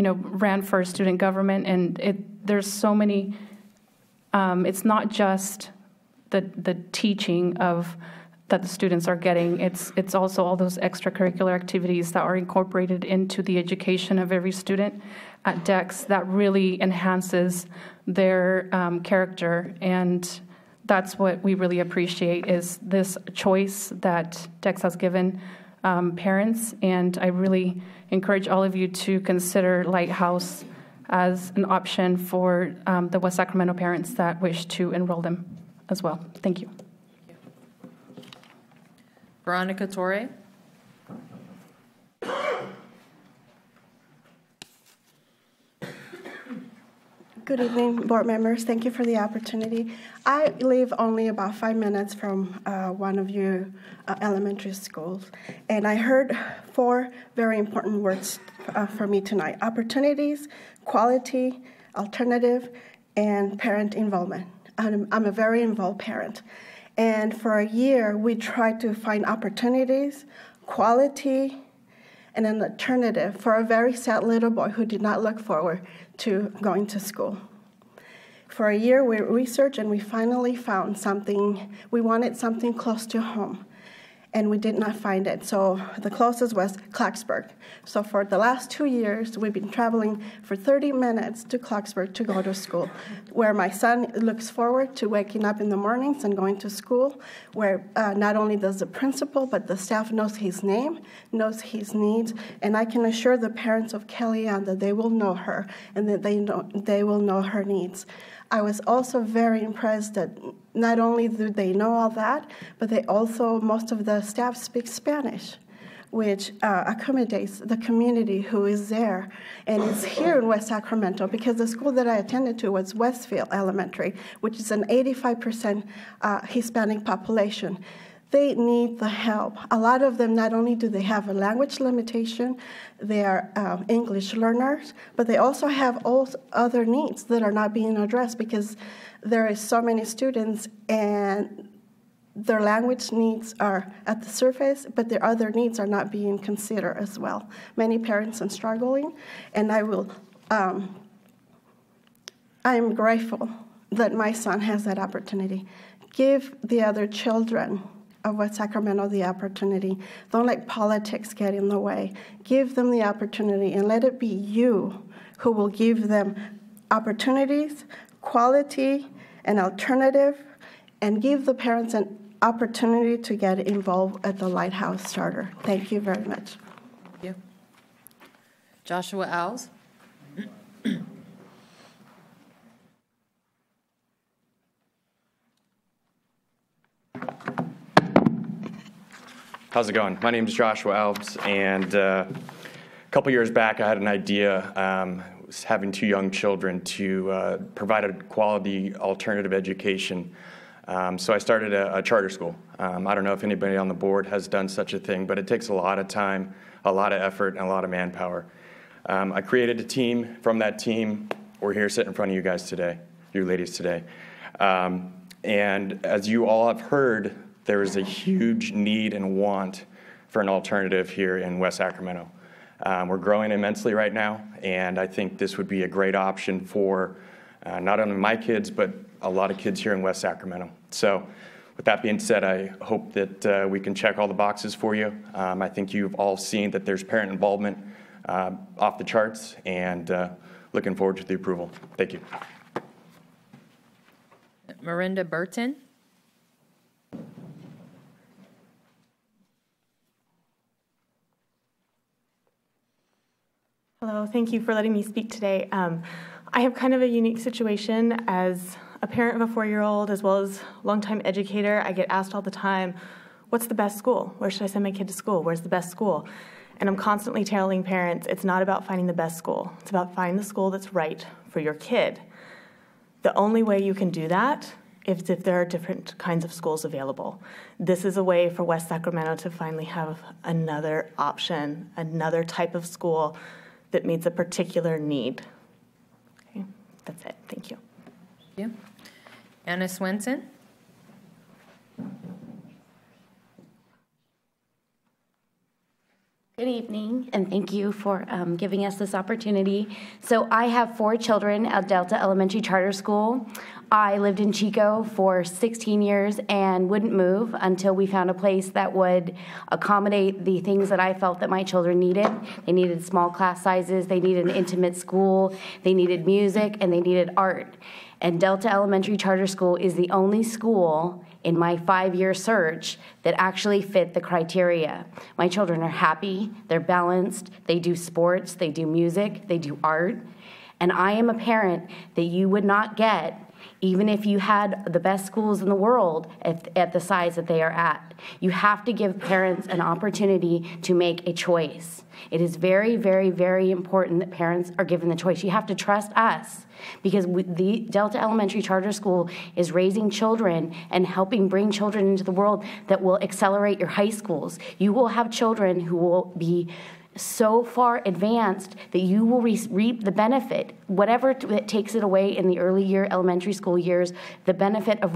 ran for student government, and there's so many. It's not just the teaching that the students are getting. It's also all those extracurricular activities that are incorporated into the education of every student at DEX that really enhances their character, and that's what we really appreciate is this choice that DEX has given parents, and I really encourage all of you to consider Lighthouse as an option for the West Sacramento parents that wish to enroll them as well. Thank you.
Veronica Torre.
Good evening, board members. Thank you for the opportunity. I live only about 5 minutes from one of your elementary schools, and I heard 4 very important words for me tonight: opportunities, quality, alternative, and parent involvement. I'm a very involved parent, and for a year we tried to find opportunities, quality, and an alternative for a very sad little boy who did not look forward to going to school. For a year, we researched and we finally found something. We wanted something close to home, and we did not find it. So the closest was Clarksburg. So for the last 2 years, we've been traveling for 30 minutes to Clarksburg to go to school, where my son looks forward to waking up in the mornings and going to school, where not only does the principal, but the staff knows his name, knows his needs, and I can assure the parents of Kellyanne that they will know her and that they will know her needs. I was also very impressed that not only do they know all that, but they also, most of the staff speak Spanish, which accommodates the community who is there and is here in West Sacramento, because the school that I attended to was Westfield Elementary, which is an 85% Hispanic population. They need the help. A lot of them, not only do they have a language limitation, they are English learners, but they also have all other needs that are not being addressed because there is so many students and their language needs are at the surface, but their other needs are not being considered as well. Many parents are struggling, and I'm grateful that my son has that opportunity. Give the other children of West Sacramento the opportunity. Don't let politics get in the way. Give them the opportunity, and let it be you who will give them opportunities, quality, and alternative, and give the parents an opportunity to get involved at the Lighthouse Charter. Thank you very much.
Thank you. Joshua Alves.
How's it going? My name is Joshua Alves, and a couple years back I had an idea, was having 2 young children, to provide a quality alternative education. So I started a charter school. I don't know if anybody on the board has done such a thing, but it takes a lot of time, a lot of effort, and a lot of manpower. I created a team. From that team, we're here sitting in front of you guys today, you ladies today. And as you all have heard, there is a huge need and want for an alternative here in West Sacramento. We're growing immensely right now, and I think this would be a great option for not only my kids, but a lot of kids here in West Sacramento. So with that being said, I hope that we can check all the boxes for you. I think you've all seen that there's parent involvement off the charts, and looking forward to the approval. Thank you.
Miranda Burton.
Hello, thank you for letting me speak today. I have kind of a unique situation as a parent of a 4-year-old as well as a longtime educator. I get asked all the time, what's the best school? Where should I send my kid to school? Where's the best school? And I'm constantly telling parents it's not about finding the best school. It's about finding the school that's right for your kid. The only way you can do that is if there are different kinds of schools available. This is a way for West Sacramento to finally have another option, another type of school that meets a particular need. Okay, that's it. Thank you.
Thank you. Anna Swenson.
Good evening, and thank you for giving us this opportunity. So I have 4 children at Delta Elementary Charter School. I lived in Chico for 16 years and wouldn't move until we found a place that would accommodate the things that I felt that my children needed. They needed small class sizes, they needed an intimate school, they needed music, and they needed art. And Delta Elementary Charter School is the only school in my 5-year search that actually fit the criteria. My children are happy, they're balanced, they do sports, they do music, they do art. And I am a parent that you would not get even if you had the best schools in the world at the size that they are at. You have to give parents an opportunity to make a choice. It is very, very, very important that parents are given the choice. You have to trust us, because the Delta Elementary Charter School is raising children and helping bring children into the world that will accelerate your high schools. You will have children who will be so far advanced that you will reap the benefit, whatever it takes it away in the early elementary school years, the benefit of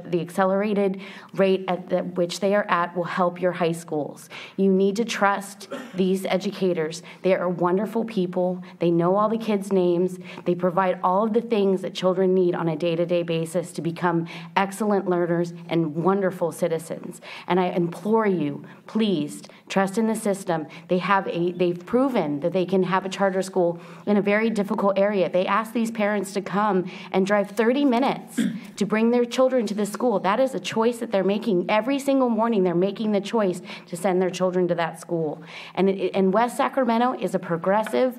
the accelerated rate at which they are at will help your high schools. You need to trust these educators. They are wonderful people. They know all the kids' names. They provide all of the things that children need on a day-to-day basis to become excellent learners and wonderful citizens. And I implore you, please, trust in the system. They've proven that they can have a charter school in a very difficult area. They ask these parents to come and drive 30 minutes to bring their children to the school. That is a choice that they're making. Every single morning, they're making the choice to send their children to that school. And West Sacramento is a progressive,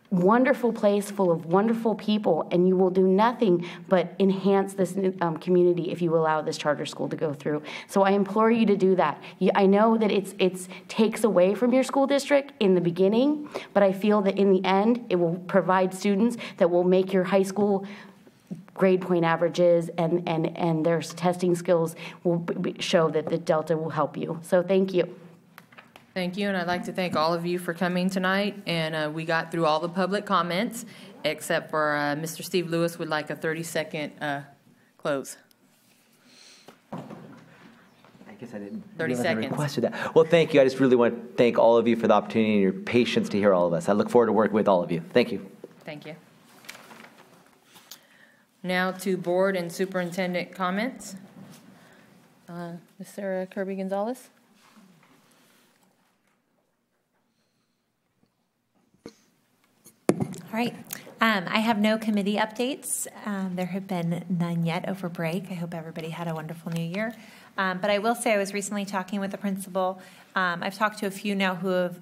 wonderful place full of wonderful people, and you will do nothing but enhance this community if you allow this charter school to go through. So I implore you to do that. I know that it takes away from your school district in the beginning, but I feel that in the end, it will provide students that will make your high school grade point averages and their testing skills will show that the Delta will help you. So thank you.
Thank you, and I'd like to thank all of you for coming tonight. And we got through all the public comments, except for Mr. Steve Lewis would like a 30-second close.
I guess I didn't
30 seconds.
Requested that. Well, thank you. I just really want to thank all of you for the opportunity and your patience to hear all of us. I look forward to working with all of you. Thank you.
Thank you. Now to board and superintendent comments. Ms. Sarah Kirby-Gonzalez.
All right. I have no committee updates. There have been none yet over break. I hope everybody had a wonderful new year. But I will say I was recently talking with the principal. I've talked to a few now who have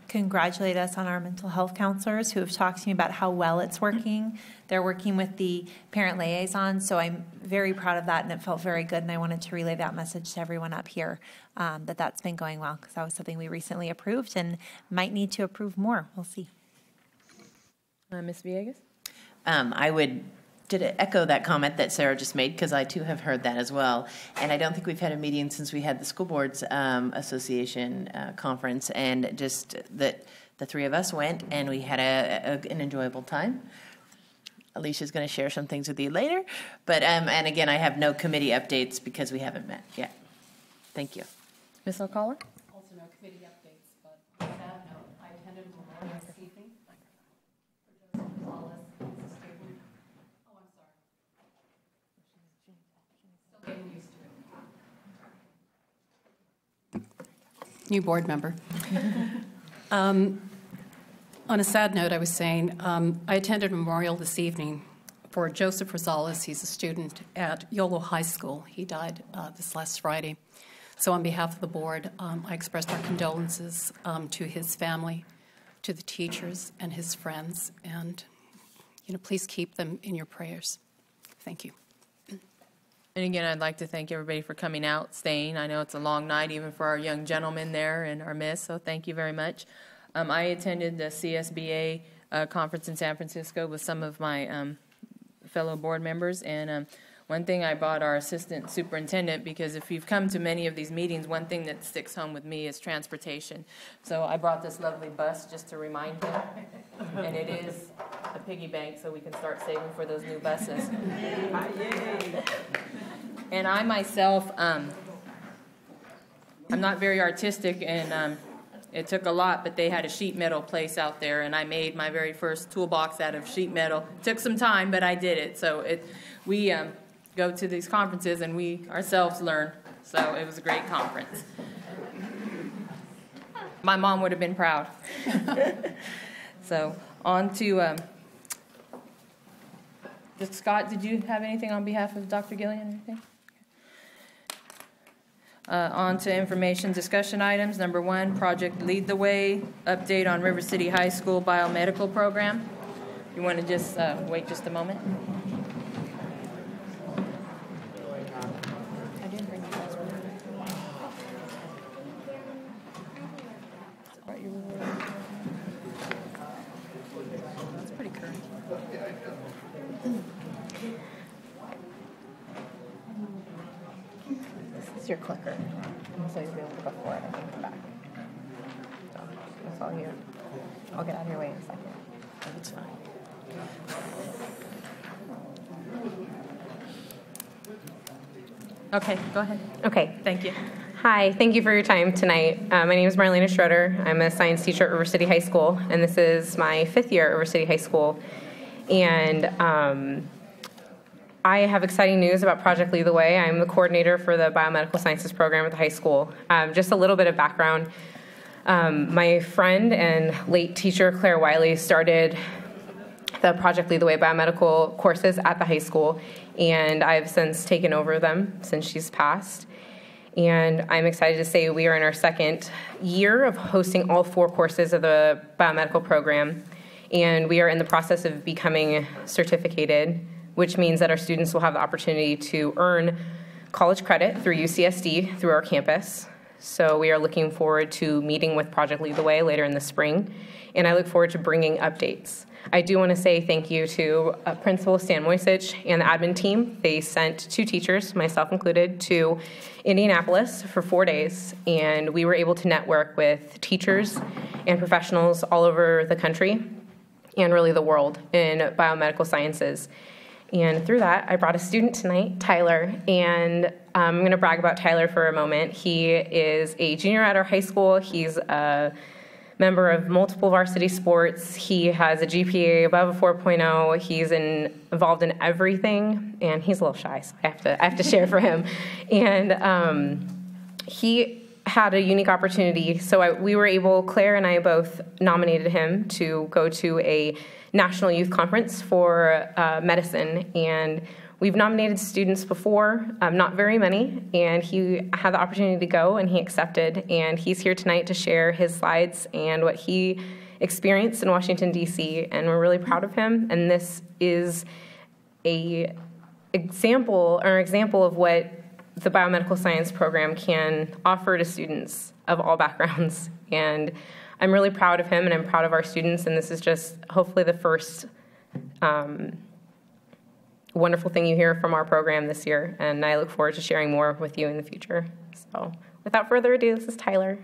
congratulated us on our mental health counselors who have talked to me about how well it's working. They're working with the parent liaison, so I'm very proud of that, and it felt very good, and I wanted to relay that message to everyone up here, that that's been going well, because that was something we recently approved and might need to approve more. We'll see.
Ms. Villegas?
I would echo that comment that Sarah just made, because I too have heard that as well. And I don't think we've had a meeting since we had the School Boards Association conference, and just that the three of us went and we had an enjoyable time. Alicia's going to share some things with you later. But and again, I have no committee updates because we haven't met yet. Thank you.
Ms. Alcala?
Also no committee updates, but on that note, I attended Memorial this evening. New board member. On a sad note, I was saying, I attended Memorial this evening for Joseph Rosales. He's a student at Yolo High School. He died this last Friday. So on behalf of the board, I expressed our condolences to his family, to the teachers and his friends, and please keep them in your prayers. Thank you.
And again, I'd like to thank everybody for coming out, staying. I know it's a long night, even for our young gentlemen there and our miss, so thank you very much. I attended the CSBA conference in San Francisco with some of my fellow board members, and one thing I bought our assistant superintendent, because if you've come to many of these meetings, one thing that sticks home with me is transportation. So I brought this lovely bus just to remind him, and it is a piggy bank, so we can start saving for those new buses. And I myself, I'm not very artistic, and it took a lot, but they had a sheet metal place out there, and I made my very first toolbox out of sheet metal. It took some time, but I did it. So we go to these conferences, and we ourselves learn. So it was a great conference. My mom would have been proud. So on to, Scott, did you have anything on behalf of Dr. Gillian or anything? On to information discussion items. Number 1, Project Lead the Way, update on River City High School biomedical program. You want to just wait just a moment? I didn't bring the password. That's pretty current. This is your clicker, so you'll be able to go forward and come back. So,
all you. I'll get out of your way in a second.
That's fine.
Okay, go ahead.
Okay.
Thank you.
Hi, thank you for your time tonight. My name is Marlena Schroeder. I'm a science teacher at River City High School, and this is my 5th year at River City High School. And I have exciting news about Project Lead the Way. I'm the coordinator for the biomedical sciences program at the high school. Just a little bit of background. My friend and late teacher Claire Wiley started the Project Lead the Way biomedical courses at the high school, and I've since taken over them since she's passed. And I'm excited to say we are in our 2nd year of hosting all 4 courses of the biomedical program, and we are in the process of becoming certificated, which means that our students will have the opportunity to earn college credit through UCSD through our campus. So we are looking forward to meeting with Project Lead the Way later in the spring, and I look forward to bringing updates. I do want to say thank you to Principal Stan Moisich and the admin team. They sent 2 teachers, myself included, to Indianapolis for 4 days, and we were able to network with teachers and professionals all over the country and really the world in biomedical sciences. And through that, I brought a student tonight, Tyler, and I'm going to brag about Tyler for a moment. He is a junior at our high school. He's a member of multiple varsity sports. He has a GPA above a 4.0. He's involved in everything, and he's a little shy, so I have to share for him. And he had a unique opportunity. So we were able, Claire and I both nominated him to go to a national youth conference for medicine, and we've nominated students before, not very many, and he had the opportunity to go, and he accepted, and he's here tonight to share his slides and what he experienced in Washington, D.C., and we're really proud of him, and this is an example of what the biomedical science program can offer to students of all backgrounds, and I'm really proud of him, and I'm proud of our students, and this is just hopefully the first wonderful thing you hear from our program this year, and I look forward to sharing more with you in the future. So without further ado, this is Tyler.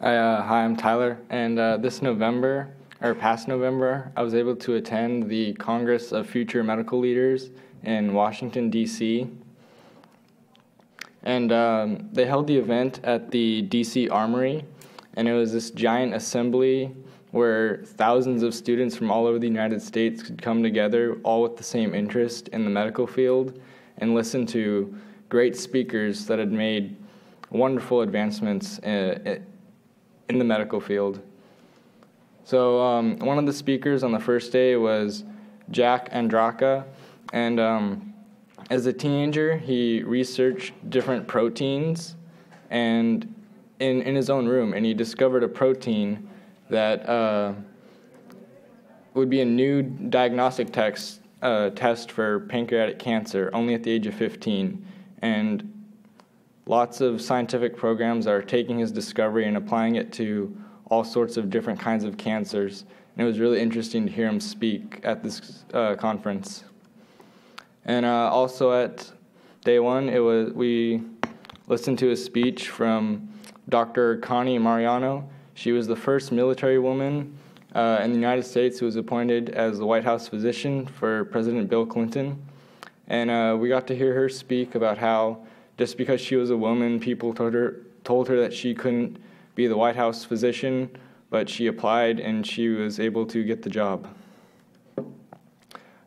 Hi, I'm Tyler, and past November, I was able to attend the Congress of Future Medical Leaders in Washington, D.C., and they held the event at the D.C. Armory, and it was this giant assembly where thousands of students from all over the United States could come together, all with the same interest in the medical field, and listen to great speakers that had made wonderful advancements in the medical field. So one of the speakers on the first day was Jack Andraka, and as a teenager, he researched different proteins and in his own room, and he discovered a protein that would be a new diagnostic test for pancreatic cancer only at the age of 15. And lots of scientific programs are taking his discovery and applying it to all sorts of different kinds of cancers. And it was really interesting to hear him speak at this conference. And also at day one, we listened to a speech from Dr. Connie Mariano. She was the first military woman in the United States who was appointed as the White House physician for President Bill Clinton. And we got to hear her speak about how just because she was a woman, people told her that she couldn't be the White House physician, but she applied and she was able to get the job.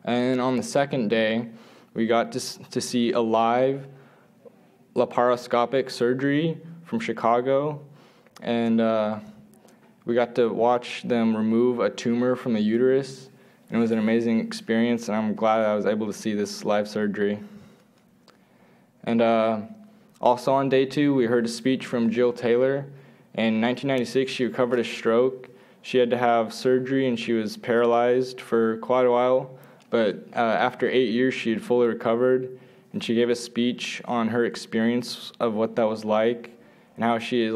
And on the second day, we got to see a live laparoscopic surgery from Chicago, and we got to watch them remove a tumor from the uterus, and it was an amazing experience, and I'm glad I was able to see this live surgery. And also on day two, we heard a speech from Jill Taylor. In 1996, she recovered a stroke. She had to have surgery, and she was paralyzed for quite a while, but after 8 years, she had fully recovered, and she gave a speech on her experience of what that was like, and how she's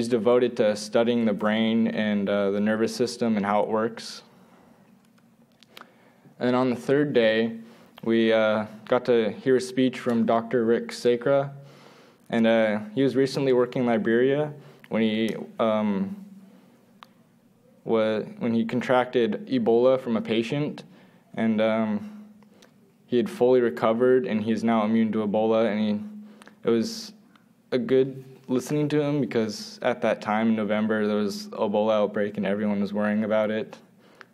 devoted to studying the brain and the nervous system and how it works. And on the third day, we got to hear a speech from Dr. Rick Sacra, And he was recently working in Liberia when he contracted Ebola from a patient, and he had fully recovered, and he's now immune to Ebola. And it was a good listening to him, because at that time in November there was Ebola outbreak and everyone was worrying about it.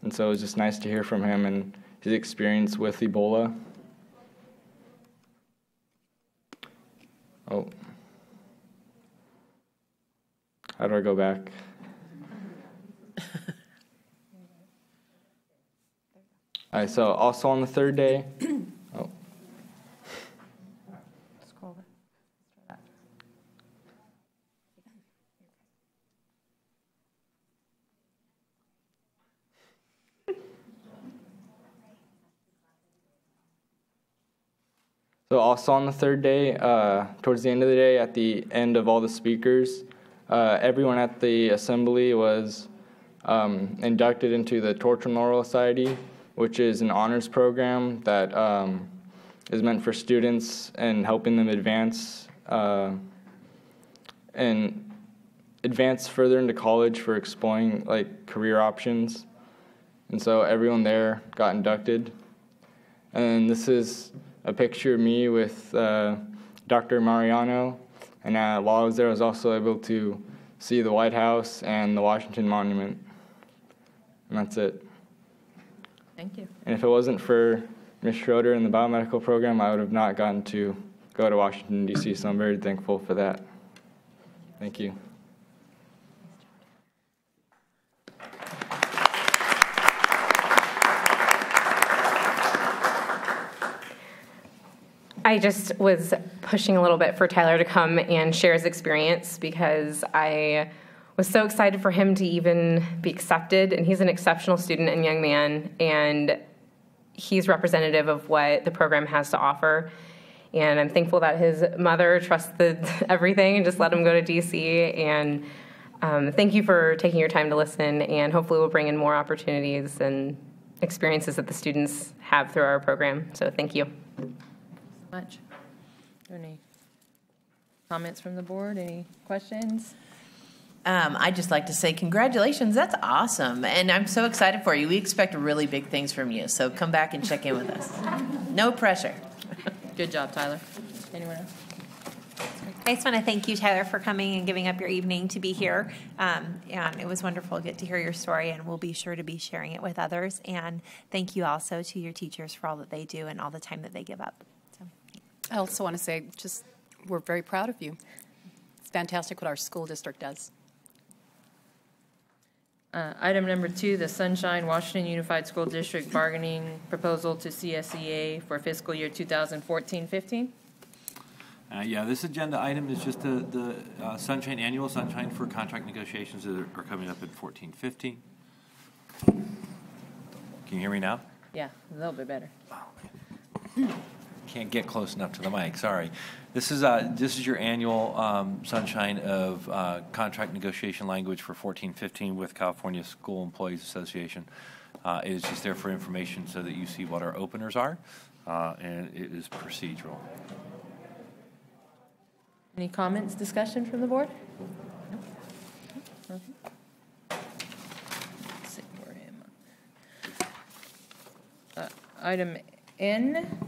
And so it was just nice to hear from him and his experience with Ebola. Oh. How do I go back? All right, so also on the third day, oh. So also on the third day, towards the end of the day, at the end of all the speakers, everyone at the assembly was inducted into the Torch Memorial Society, which is an honors program that is meant for students and helping them advance further into college for exploring like career options. And so everyone there got inducted. And this is a picture of me with Dr. Mariano. And while I was there, I was also able to see the White House and the Washington Monument. And that's it.
Thank you.
And if it wasn't for Ms. Schroeder and the biomedical program, I would have not gotten to go to Washington, D.C., so I'm very thankful for that. Thank you.
I just was pushing a little bit for Tyler to come and share his experience, because I was so excited for him to even be accepted. And he's an exceptional student and young man, and he's representative of what the program has to offer. And I'm thankful that his mother trusted everything and just let him go to DC. And thank you for taking your time to listen, and hopefully we'll bring in more opportunities and experiences that the students have through our program. So thank you.
Much. Any comments from the board? Any questions?
I'd just like to say congratulations. That's awesome. And I'm so excited for you. We expect really big things from you. So come back and check in with us. No pressure.
Good job, Tyler. Anyone else?
I just want to thank you, Tyler, for coming and giving up your evening to be here. And it was wonderful to get to hear your story, and we'll be sure to be sharing it with others. And thank you also to your teachers for all that they do and all the time that they give up.
I also want to say, we're very proud of you. It's fantastic what our school district does.
Item number 2, the Sunshine Washington Unified School District bargaining proposal to CSEA for fiscal year 2014-15.
Yeah, this agenda item is just the Sunshine annual Sunshine for contract negotiations that are coming up in 14-15. Can you hear me now?
Yeah, a little bit better.
Can't get close enough to the mic. Sorry. This is your annual Sunshine of contract negotiation language for 14-15 with California School Employees Association. It is just there for information so that you see what our openers are, and it is procedural.
Any comments, discussion from the board? No? Let's see for him. Item N,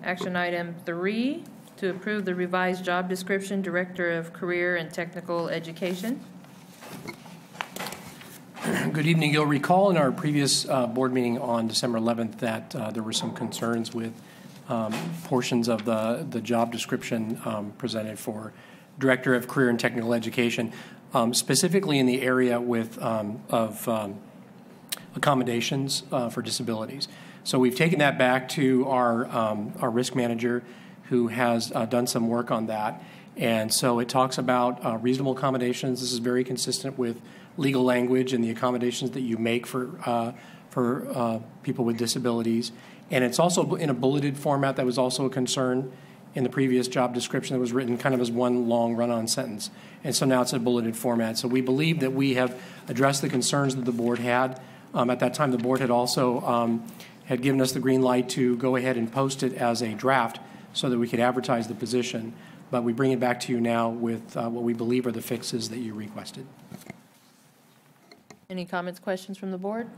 action item 3, to approve the revised job description, Director of Career and Technical Education.
Good evening. You'll recall in our previous board meeting on December 11th that there were some concerns with portions of the job description presented for Director of Career and Technical Education, specifically in the area of accommodations for disabilities. So we've taken that back to our risk manager, who has done some work on that. And so it talks about reasonable accommodations. This is very consistent with legal language and the accommodations that you make for people with disabilities. And it's also in a bulleted format. That was also a concern in the previous job description that was written kind of as one long run-on sentence. And so now it's a bulleted format. So we believe that we have addressed the concerns that the board had. At that time, the board had also had given us the green light to go ahead and post it as a draft so that we could advertise the position. but we bring it back to you now with what we believe are the fixes that you requested.
Any comments, questions from the board?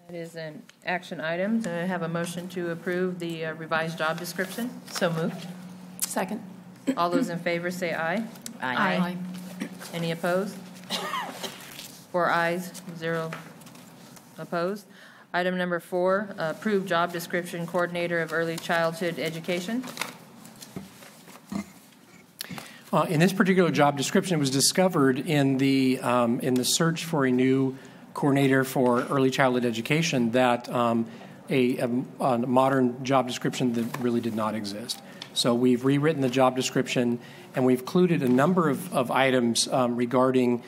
That is an action item. Do I have a motion to approve the revised job description?
So moved.
Second.
All those in favor say aye.
Aye.
Any opposed? 4 ayes, 0 opposed. Item number 4, approve job description, coordinator of early childhood education.
In this particular job description, it was discovered in the search for a new coordinator for early childhood education that a modern job description that really did not exist. So we've rewritten the job description, and we've included a number of items regarding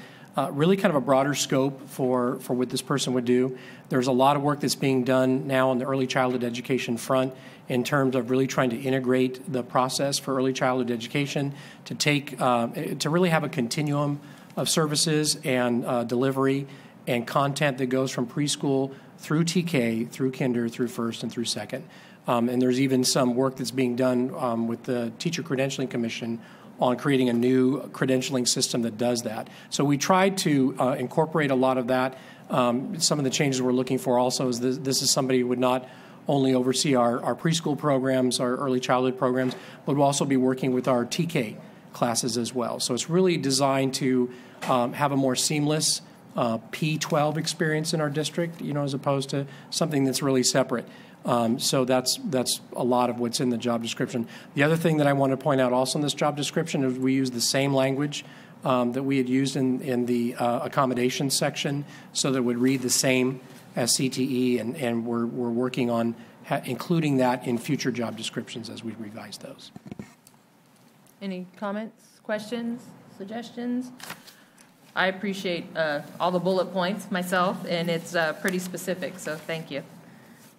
really kind of a broader scope for what this person would do. There's a lot of work that's being done now on the early childhood education front in terms of really trying to integrate the process for early childhood education to take to really have a continuum of services and delivery and content that goes from preschool through TK, through kinder, through first, and through second. And there's even some work that's being done with the Teacher Credentialing Commission on creating a new credentialing system that does that. So we tried to incorporate a lot of that. Some of the changes we're looking for also is this is somebody who would not only oversee our preschool programs, our early childhood programs, but will also be working with our TK classes as well. So it's really designed to have a more seamless P12 experience in our district, as opposed to something that's really separate. So that's a lot of what's in the job description. The other thing that I want to point out also in this job description is we use the same language that we had used in the accommodations section, so that it would read the same as CTE, and we're working on including that in future job descriptions as we revise those.
Any comments, questions, suggestions? I appreciate all the bullet points myself, and it's pretty specific, so thank you.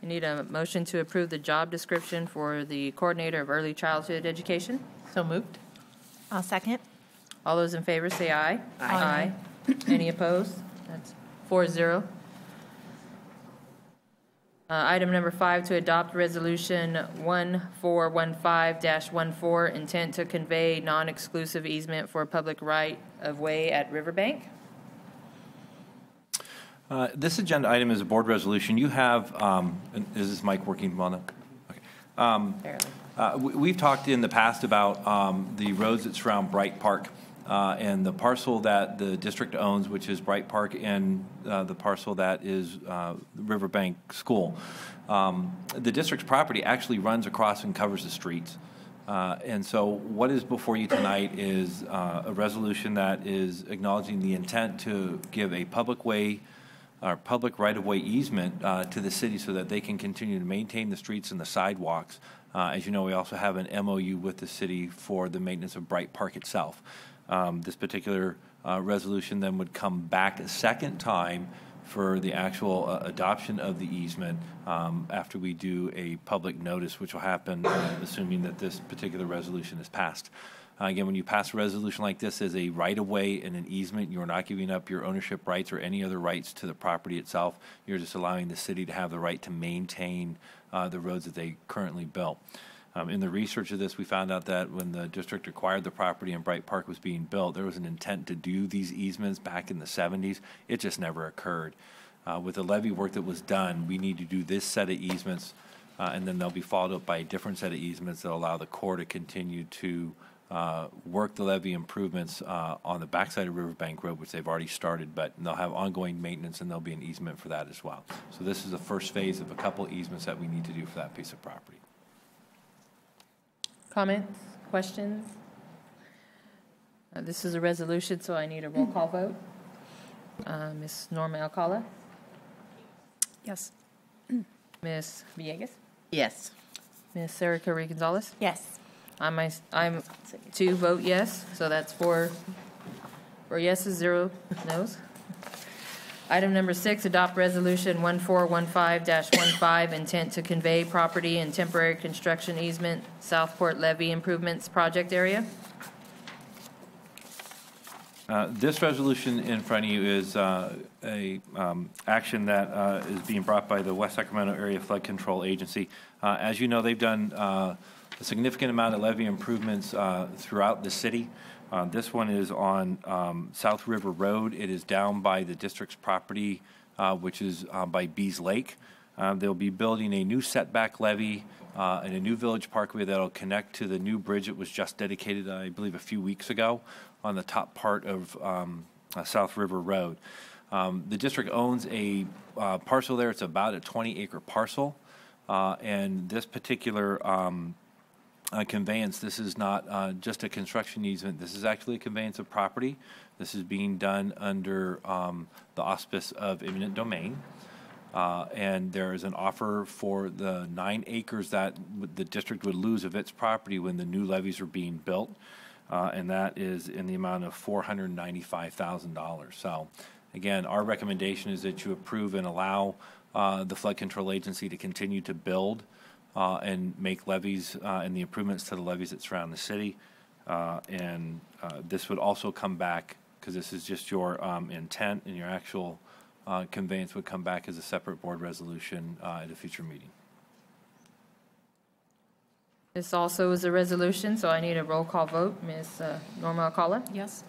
I need a motion to approve the job description for the coordinator of early childhood education.
So moved.
I'll second.
All those in favor say aye.
Aye.
Any opposed? That's 4-0. Item number 5, to adopt resolution 1415-14, intent to convey non-exclusive easement for public right-of-way at Riverbank.
This agenda item is a board resolution. You have, is this mic working, Mona? Okay. We've talked in the past about the roads that surround Bright Park and the parcel that the district owns, which is Bright Park, and the parcel that is Riverbank School. The district's property actually runs across and covers the streets. And so what is before you tonight is a resolution that is acknowledging the intent to give a public way or public right-of-way easement to the city so that they can continue to maintain the streets and the sidewalks. As you know, we also have an MOU with the city for the maintenance of Bright Park itself. This particular resolution then would come back a second time for the actual adoption of the easement after we do a public notice, which will happen assuming that this particular resolution is passed. Again, when you pass a resolution like this as a right-of-way and an easement, you're not giving up your ownership rights or any other rights to the property itself. You're just allowing the city to have the right to maintain the roads that they currently built. In the research of this, we found out that when the district acquired the property and Bright Park was being built, there was an intent to do these easements back in the 70s. It just never occurred. With the levee work that was done, we need to do this set of easements, and then they'll be followed up by a different set of easements that allow the Corps to continue to work the levee improvements on the backside of Riverbank Road, which they've already started, but they'll have ongoing maintenance and there'll be an easement for that as well. So this is the first phase of a couple easements that we need to do for that piece of property.
Comments, questions? This is a resolution, so I need a roll call vote. Ms. Norma Alcala?
Yes.
Ms. Villegas?
Yes.
Ms. Sarah Curry Gonzalez?
Yes.
I'm 2 vote yes, so that's 4 yeses, 0 noes. Item number 6, adopt resolution 1415-15, intent to convey property and temporary construction easement, Southport Levee Improvements Project Area.
This resolution in front of you is action that is being brought by the West Sacramento Area Flood Control Agency. As you know, they've done a significant amount of levee improvements throughout the city. This one is on South River Road. It is down by the district's property, which is by Bees Lake. They'll be building a new setback levee and a new village parkway that'll connect to the new bridge that was just dedicated, I believe, a few weeks ago on the top part of South River Road. The district owns a parcel there. It's about a 20-acre parcel. And this particular conveyance, this is not just a construction easement. This is actually a conveyance of property. This is being done under the auspice of eminent domain. And there is an offer for the 9 acres that the district would lose of its property when the new levees are being built. And that is in the amount of $495,000. So, again, our recommendation is that you approve and allow the Flood Control Agency to continue to build and make levees and the improvements to the levees that surround the city. And this would also come back, because this is just your intent, and your actual conveyance would come back as a separate board resolution at a future meeting.
This also is a resolution, so I need a roll call vote. Ms. Norma Alcala?
Yes.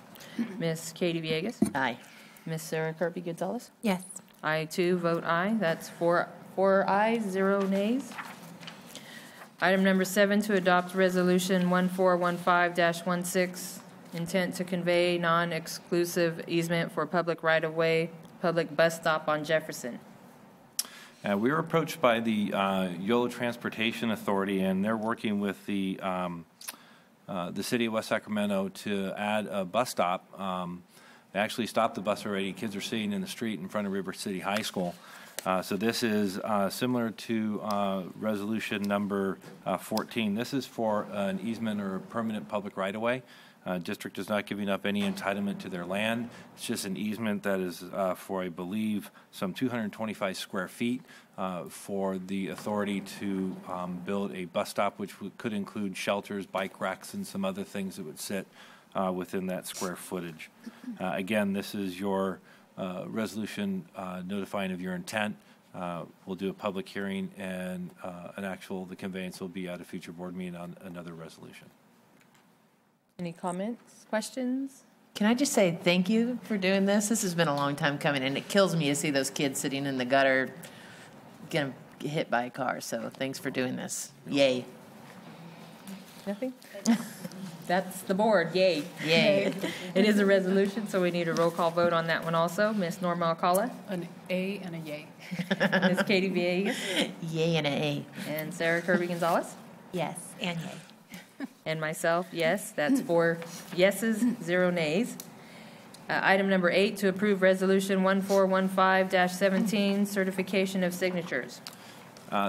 Ms. Katie Villegas?
Aye.
Ms. Sarah Kirby Gonzalez?
Yes.
I, too, vote aye. That's four ayes, 0 nays. Item number 7, to adopt Resolution 1415-16, intent to convey non-exclusive easement for public right-of-way, public bus stop on Jefferson.
We were approached by the YOLO Transportation Authority, and they're working with the city of West Sacramento to add a bus stop. They actually stopped the bus already. Kids are sitting in the street in front of River City High School. So this is similar to resolution number 14. This is for an easement or a permanent public right-of-way. District is not giving up any entitlement to their land. It's just an easement that is for, I believe, some 225 square feet for the authority to build a bus stop, which could include shelters, bike racks, and some other things that would sit within that square footage. Again, this is your resolution notifying of your intent. We'll do a public hearing, and the conveyance will be at a future board meeting on another resolution.
Any comments, questions?
Can I just say thank you for doing this? This has been a long time coming, and it kills me to see those kids sitting in the gutter getting hit by a car. So thanks for doing this. Yay.
Nothing? That's the board. Yay.
Yay.
It is a resolution, so we need a roll call vote on that one also. Ms. Norma Alcala?
An A and a yay.
Ms. Katie Villegas?
Yay and an A.
And Sarah Kirby Gonzalez?
Yes, and yay.
And myself, yes. That's 4 yeses, 0 nays. Item number 8, to approve Resolution 1415-17, certification of signatures.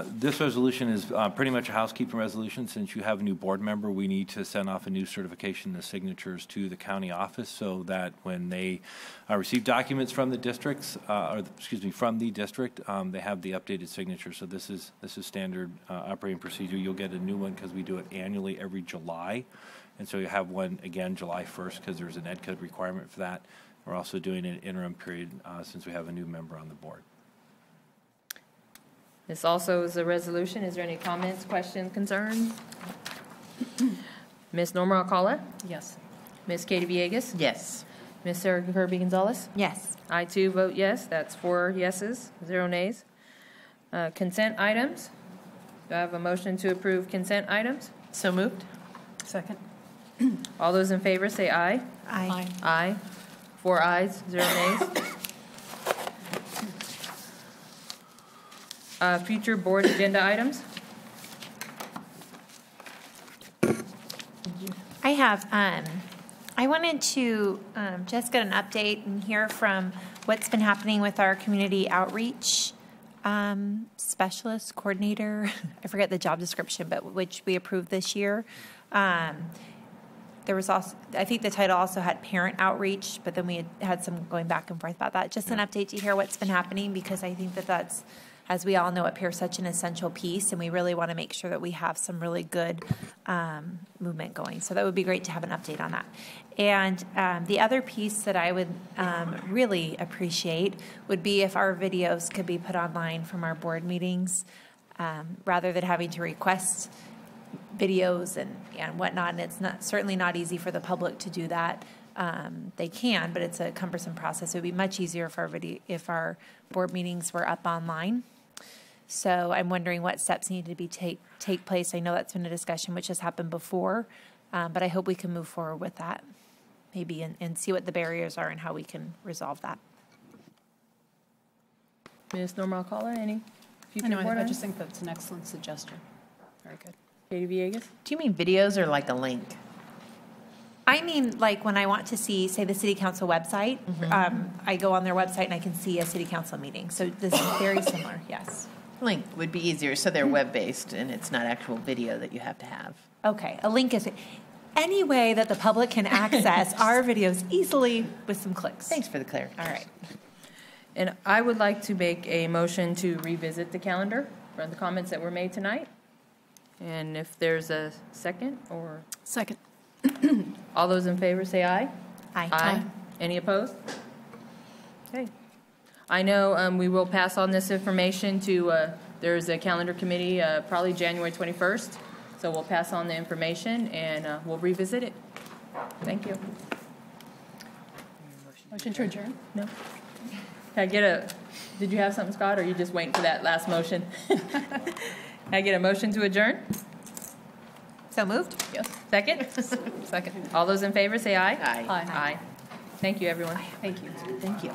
This resolution is pretty much a housekeeping resolution. Since you have a new board member, we need to send off a new certification of signatures to the county office so that when they receive documents from the districts, from the district, they have the updated signature. So this is standard operating procedure. You'll get a new one because we do it annually every July. And so you have one again July 1st because there's an ed code requirement for that. We're also doing an interim period since we have a new member on the board.
This also is a resolution. Is there any comments, questions, concerns? Ms. Norma Alcala?
Yes.
Ms. Katie Villegas?
Yes.
Ms. Sarah Kirby Gonzalez?
Yes.
I, too, vote yes. That's 4 yeses, 0 nays. Consent items. Do I have a motion to approve consent items?
So moved.
Second.
All those in favor say aye.
Aye.
Aye. 4 ayes, 0 nays. Future board agenda items.
I have, I wanted to just get an update and hear from what's been happening with our community outreach specialist, coordinator, I forget the job description, but which we approved this year. There was also, I think the title also had parent outreach, but then we had some going back and forth about that. Just an update to hear what's been happening, because I think that that's, as we all know, appears such an essential piece, and we really want to make sure that we have some really good movement going. So that would be great to have an update on that. And the other piece that I would really appreciate would be if our videos could be put online from our board meetings, rather than having to request videos and whatnot, and it's certainly not easy for the public to do that. They can, but it's a cumbersome process. It would be much easier if our board meetings were up online. So I'm wondering what steps need to be take place. I know that's been a discussion which has happened before, but I hope we can move forward with that, maybe, and see what the barriers are and how we can resolve that.
Ms. Norma Alcala, any future board
I
items?
just think that's an excellent suggestion. Very good.
Katie Villegas?
Do you mean videos or like a link?
I mean, like when I want to see, say, the city council website, I go on their website and I can see a city council meeting. So this is very similar, yes.
Link would be easier, so they're web-based and it's not actual video that you have to have.
Okay, a link is any way that the public can access our videos easily with some clicks.
Thanks for the clarity.
All right.
And I would like to make a motion to revisit the calendar for the comments that were made tonight. And if there's a second or...
Second.
All those in favor say aye.
Aye.
Aye. Any opposed? Okay. I know we will pass on this information to, there's a calendar committee probably January 21st. So we'll pass on the information and we'll revisit it. Thank you.
Motion to adjourn?
No. Can I get did you have something, Scott, or are you just waiting for that last motion? Can I get a motion to adjourn?
So moved?
Yes. Second? Second. All those in favor say aye.
Aye.
Aye. Thank you, everyone.
Thank you.
Thank you.